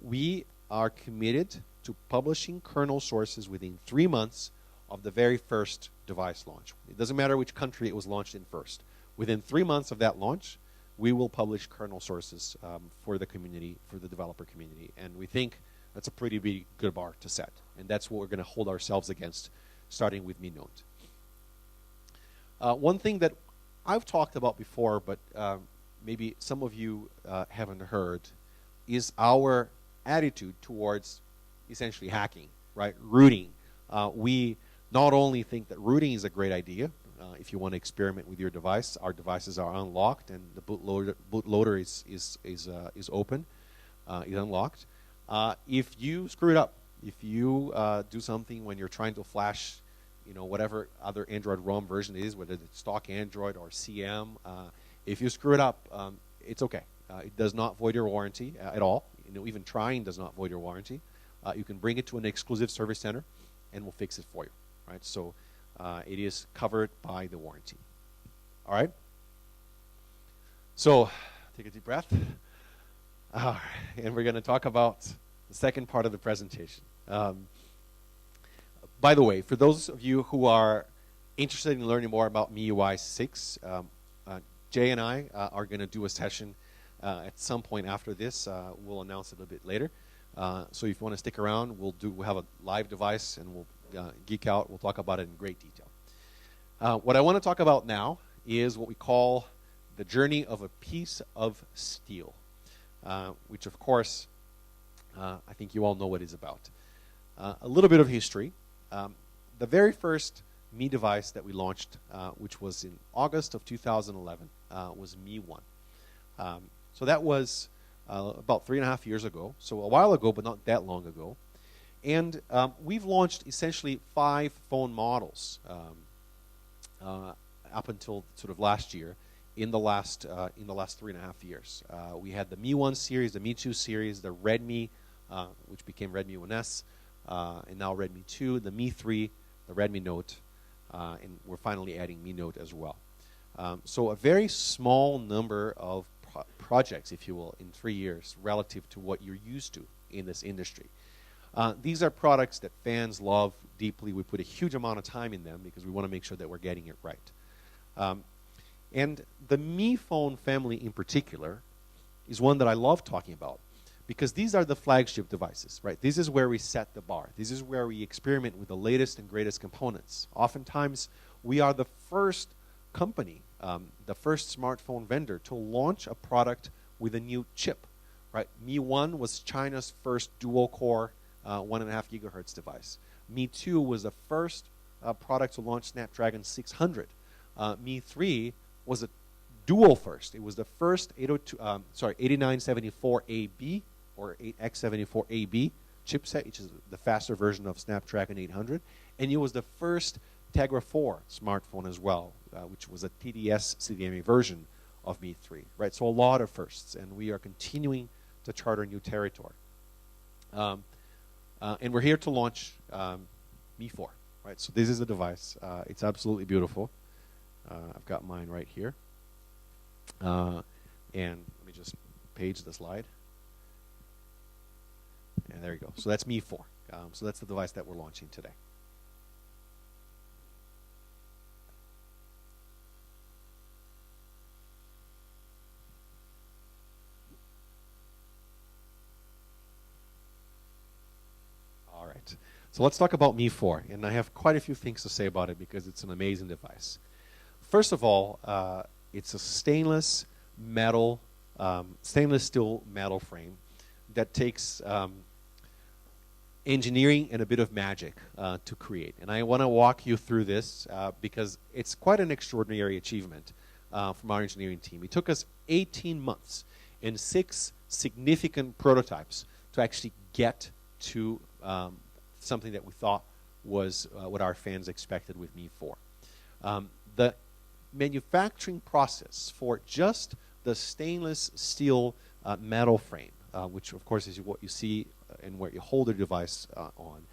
Speaker 1: We are committed to publishing kernel sources within 3 months of the very first device launch. It doesn't matter which country it was launched in first. Within 3 months of that launch, we will publish kernel sources for the community, for the developer community. And we think that's a pretty big, good bar to set. And that's what we're going to hold ourselves against, starting with Mi Note. One thing that I've talked about before, but maybe some of you haven't heard, is our attitude towards essentially hacking, right? Rooting. We not only think that rooting is a great idea. If you want to experiment with your device, our devices are unlocked and the bootloader is open, is unlocked. If you screw it up, if you do something when you're trying to flash, whatever other Android ROM version it is, whether it's stock Android or CM, if you screw it up, it's okay. It does not void your warranty at all. Even trying does not void your warranty. You can bring it to an exclusive service center, and we'll fix it for you. Right? So it is covered by the warranty. All right. So take a deep breath, and we're going to talk about the second part of the presentation. By the way, for those of you who are interested in learning more about MIUI 6, Jay and I are going to do a session at some point after this. We'll announce it a bit later. So if you want to stick around, we'll have a live device and we'll geek out. We'll talk about it in great detail. What I want to talk about now is what we call the journey of a piece of steel, which of course I think you all know what it's about. A little bit of history. The very first Mi device that we launched, which was in August of 2011, was Mi 1. So that was about 3.5 years ago, so a while ago, but not that long ago. And we've launched essentially 5 phone models up until sort of last year. In the last 3.5 years, we had the Mi 1 series, the Mi 2 series, the Redmi, which became Redmi 1S, and now Redmi 2, the Mi 3, the Redmi Note, and we're finally adding Mi Note as well. So a very small number of projects, if you will, in 3 years relative to what you're used to in this industry. These are products that fans love deeply. We put a huge amount of time in them because we want to make sure that we're getting it right. And the Mi phone family in particular is one that I love talking about because these are the flagship devices, right? This is where we set the bar. This is where we experiment with the latest and greatest components. Oftentimes, we are the first company, the first smartphone vendor to launch a product with a new chip, right? Mi 1 was China's first dual-core 1.5 gigahertz device. Mi 2 was the first product to launch Snapdragon 600. Mi 3 was a dual first. It was the first 8974AB or 8X74AB chipset, which is the faster version of Snapdragon 800. And it was the first Tegra 4 smartphone as well, which was a TDS CDMA version of Mi 3. Right? So a lot of firsts, and we are continuing to charter new territory. And we're here to launch Mi 4. Right? So this is the device. It's absolutely beautiful. I've got mine right here. And let me just page the slide. And there you go. So that's Mi 4. So that's the device that we're launching today. All right. So let's talk about Mi 4. And I have quite a few things to say about it because it's an amazing device. First of all, it's a stainless steel metal frame that takes engineering and a bit of magic to create. And I want to walk you through this because it's quite an extraordinary achievement from our engineering team. It took us 18 months and 6 significant prototypes to actually get to something that we thought was what our fans expected with Mi 4. The manufacturing process for just the stainless steel metal frame, which of course is what you see and what you hold the device on,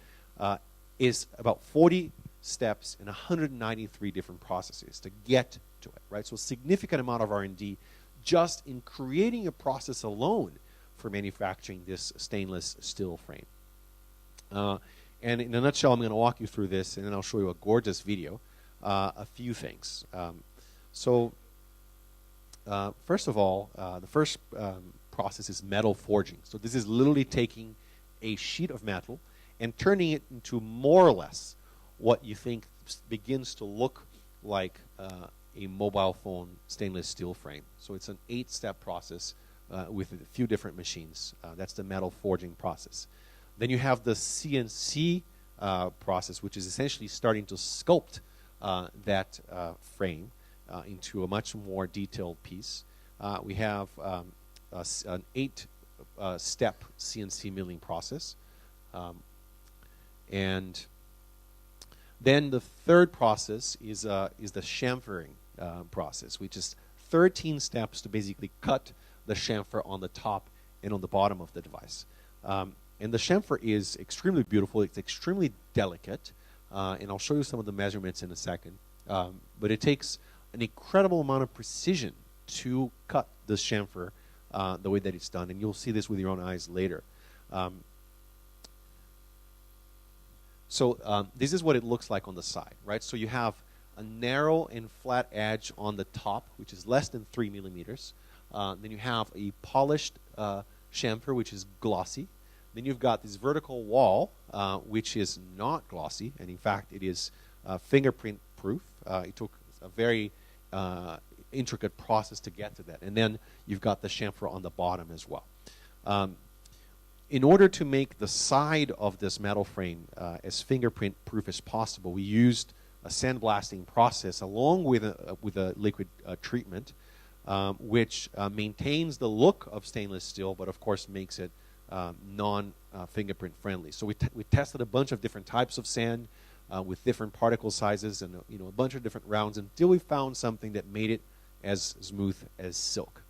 Speaker 1: is about 40 steps and 193 different processes to get to it, right? So a significant amount of R&D just in creating a process alone for manufacturing this stainless steel frame. And in a nutshell, I'm going to walk you through this, and then I'll show you a gorgeous video, a few things. First of all, the first process is metal forging. So this is literally taking a sheet of metal and turning it into more or less what you think begins to look like a mobile phone stainless steel frame. So it's an 8-step process with a few different machines. That's the metal forging process. Then you have the CNC process, which is essentially starting to sculpt that frame into a much more detailed piece. We have an 8-step CNC milling process. And then the third process is the chamfering process, which is 13 steps to basically cut the chamfer on the top and on the bottom of the device. And the chamfer is extremely beautiful. It's extremely delicate. And I'll show you some of the measurements in a second. But it takes an incredible amount of precision to cut the chamfer the way that it's done. And you'll see this with your own eyes later. This is what it looks like on the side, right? So you have a narrow and flat edge on the top, which is less than 3 millimeters. Then you have a polished chamfer, which is glossy. Then you've got this vertical wall, which is not glossy, and in fact, it is fingerprint proof. It took a very intricate process to get to that. And then you've got the chamfer on the bottom as well. In order to make the side of this metal frame as fingerprint proof as possible, we used a sandblasting process along with a liquid treatment, which maintains the look of stainless steel, but of course makes it non-fingerprint friendly. So we tested a bunch of different types of sand with different particle sizes and a bunch of different rounds until we found something that made it as smooth as silk.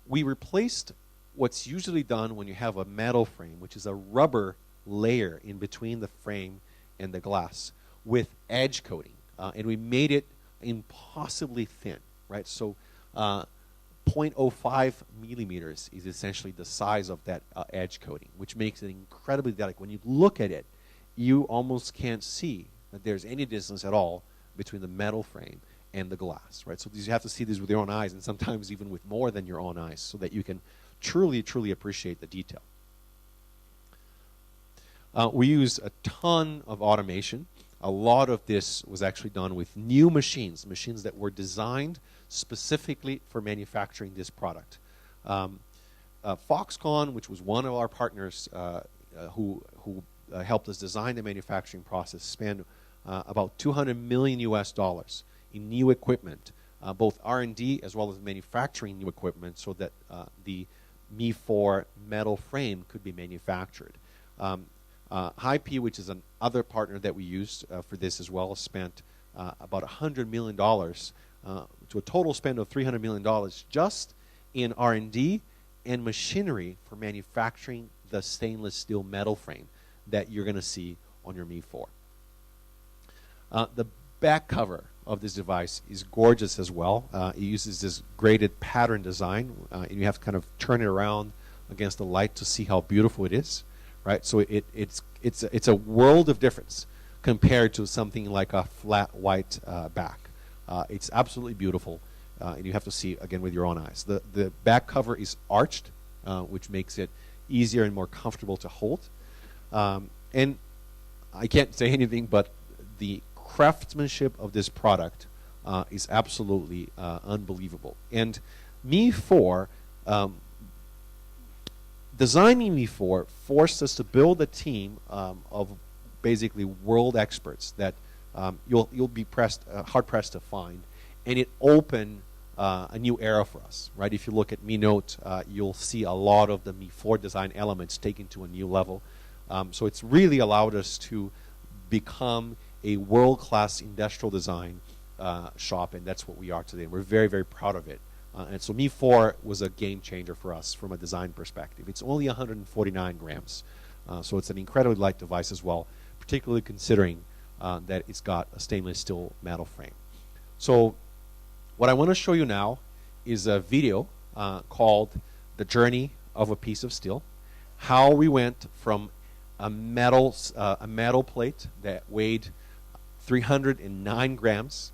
Speaker 1: We replaced what's usually done when you have a metal frame, which is a rubber layer in between the frame and the glass, with edge coating. And we made it impossibly thin, right? So 0.05 millimeters is essentially the size of that edge coating, which makes it incredibly delicate. When you look at it, you almost can't see that there's any distance at all between the metal frame and the glass, right? So you have to see these with your own eyes, and sometimes even with more than your own eyes, so that you can truly, truly appreciate the detail. We use a ton of automation. A lot of this was actually done with new machines that were designed specifically for manufacturing this product. Foxconn, which was one of our partners who helped us design the manufacturing process, spent about $200 million in new equipment, both R&D as well as manufacturing new equipment, so that the Mi 4 metal frame could be manufactured. Hi-P, which is another partner that we used for this as well, spent about $100 million to a total spend of $300 million just in R&D and machinery for manufacturing the stainless steel metal frame that you're going to see on your Mi 4. The back cover of this device is gorgeous as well. It uses this graded pattern design, and you have to kind of turn it around against the light to see how beautiful it is. right? So it's a world of difference compared to something like a flat white back. It's absolutely beautiful, and you have to see again with your own eyes. The back cover is arched, which makes it easier and more comfortable to hold. And I can't say anything, but the craftsmanship of this product is absolutely unbelievable. And Mi 4, designing Mi 4 forced us to build a team of basically world experts that you'll be hard pressed to find, and it opened a new era for us, right? If you look at Mi Note, you'll see a lot of the Mi 4 design elements taken to a new level. So it's really allowed us to become a world-class industrial design shop, and that's what we are today. We're very, very proud of it. And so Mi 4 was a game changer for us from a design perspective. It's only 149 grams, so it's an incredibly light device as well, particularly considering that it's got a stainless steel metal frame. So what I want to show you now is a video called The Journey of a Piece of Steel, how we went from a metal plate that weighed 309 grams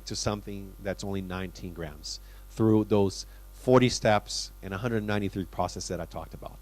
Speaker 1: to something that's only 19 grams through those 40 steps and 193 processes that I talked about.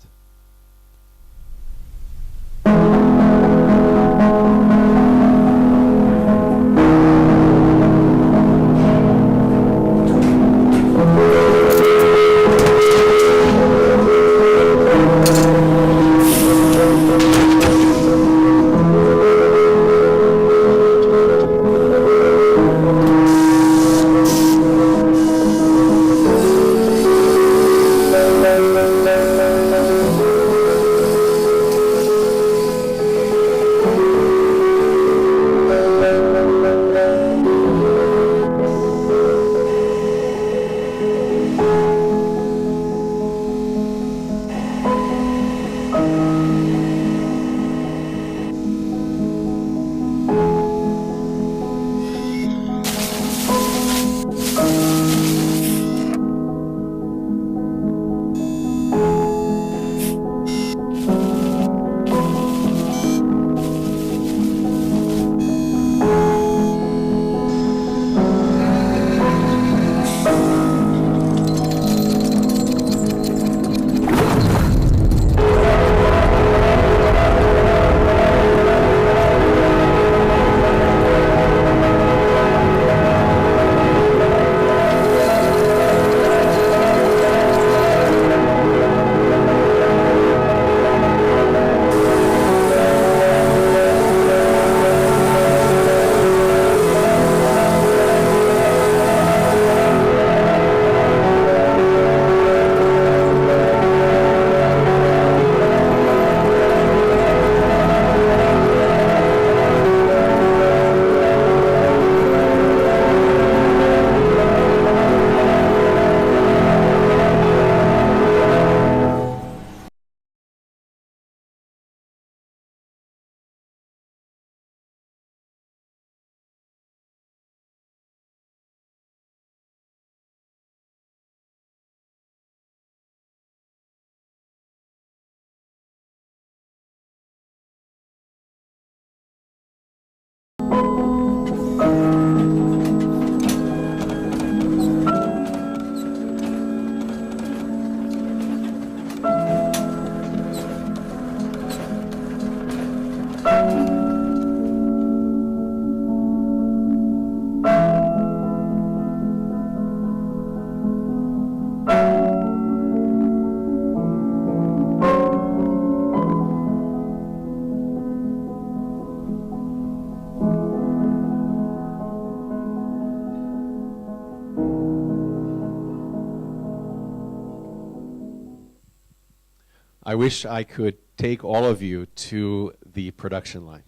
Speaker 1: I wish I could take all of you to the production line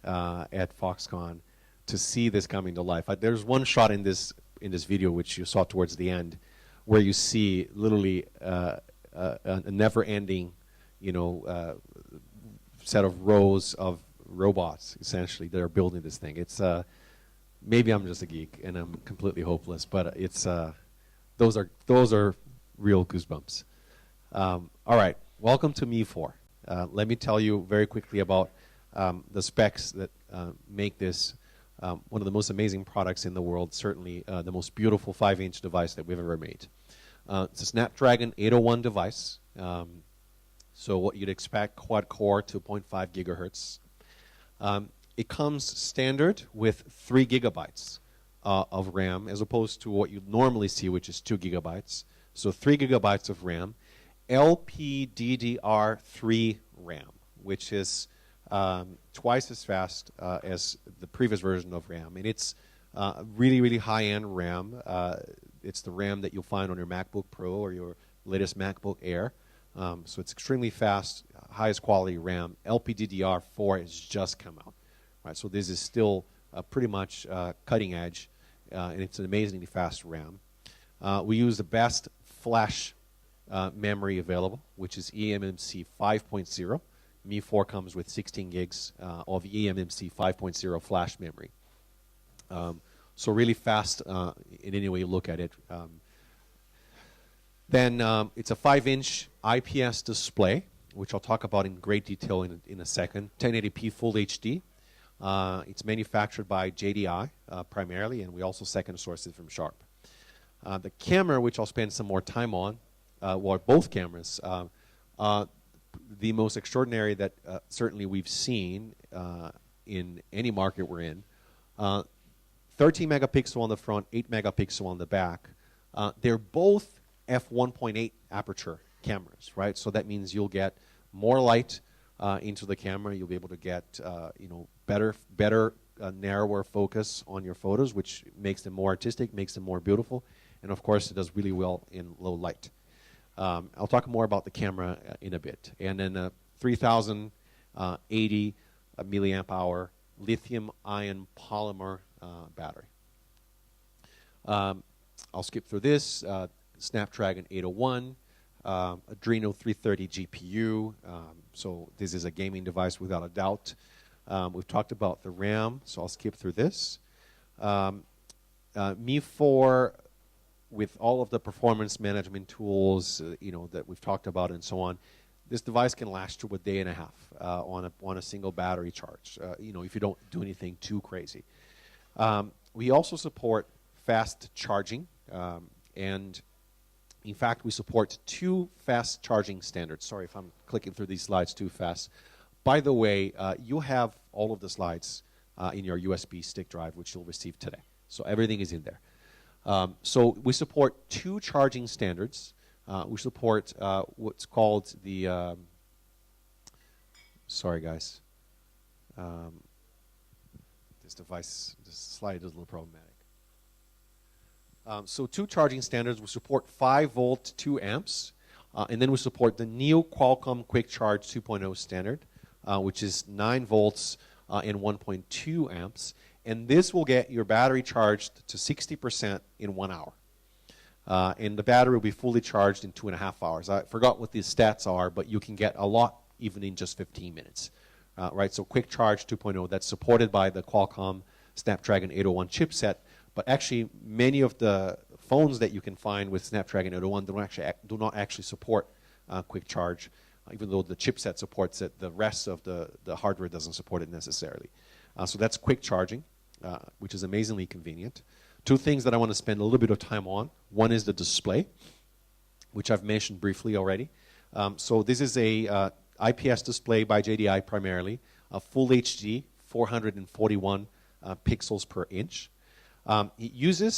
Speaker 1: at Foxconn to see this coming to life. There's one shot in this video which you saw towards the end, where you see literally a never-ending, set of rows of robots essentially that are building this thing. It's maybe I'm just a geek and I'm completely hopeless, but it's those are real goosebumps. All right, welcome to Mi 4. Let me tell you very quickly about the specs that make this one of the most amazing products in the world, certainly the most beautiful 5-inch device that we've ever made. It's a Snapdragon 801 device, so what you'd expect, quad-core 2.5 gigahertz. It comes standard with 3 gigabytes of RAM, as opposed to what you normally see, which is 2 gigabytes. So 3 gigabytes of RAM, LPDDR3 RAM, which is twice as fast as the previous version of RAM. And it's really, really high-end RAM. It's the RAM that you'll find on your MacBook Pro or your latest MacBook Air. So it's extremely fast, highest quality RAM. LPDDR4 has just come out. Right, so this is still pretty much cutting edge, and it's an amazingly fast RAM. We use the best flash memory available, which is eMMC 5.0. Mi 4 comes with 16 gigs of eMMC 5.0 flash memory. So really fast in any way you look at it. Then it's a 5-inch IPS display, which I'll talk about in great detail in a second. 1080p Full HD. It's manufactured by JDI primarily, and we also second source it from Sharp. The camera, which I'll spend some more time on, well, both cameras, the most extraordinary that certainly we've seen in any market we're in. 13 megapixel on the front, 8 megapixel on the back. They're both f1.8 aperture cameras, right? So that means you'll get more light into the camera. You'll be able to get better, narrower focus on your photos, which makes them more artistic, makes them more beautiful, and of course it does really well in low light. I'll talk more about the camera in a bit. And then 3080 milliamp hour lithium-ion polymer battery. I'll skip through this. Snapdragon 801, Adreno 330 GPU. So this is a gaming device without a doubt. We've talked about the RAM, so I'll skip through this. Mi 4 with all of the performance management tools, that we've talked about and so on. This device can last you a day and a half on a single battery charge. If you don't do anything too crazy. We also support fast charging, and in fact, we support 2 fast charging standards. Sorry if I'm clicking through these slides too fast. By the way, you have all of the slides in your USB stick drive, which you'll receive today. So everything is in there. So we support 2 charging standards. We support what's called the, sorry guys, this slide is a little problematic. So 2 charging standards. We support 5 volt 2 amps, and then we support the new Qualcomm Quick Charge 2.0 standard, which is 9 volts and 1.2 amps. And this will get your battery charged to 60% in 1 hour. And the battery will be fully charged in 2.5 hours. I forgot what these stats are, but you can get a lot even in just 15 minutes. Right, so Quick Charge 2.0, that's supported by the Qualcomm Snapdragon 801 chipset. But actually, many of the phones that you can find with Snapdragon 801 do not actually support Quick Charge, even though the chipset supports it. The rest of the hardware doesn't support it necessarily. So that's quick charging, which is amazingly convenient. 2 things that I want to spend a little bit of time on. One is the display, which I've mentioned briefly already. So this is a IPS display by JDI primarily, a Full HD, 441 pixels per inch. It uses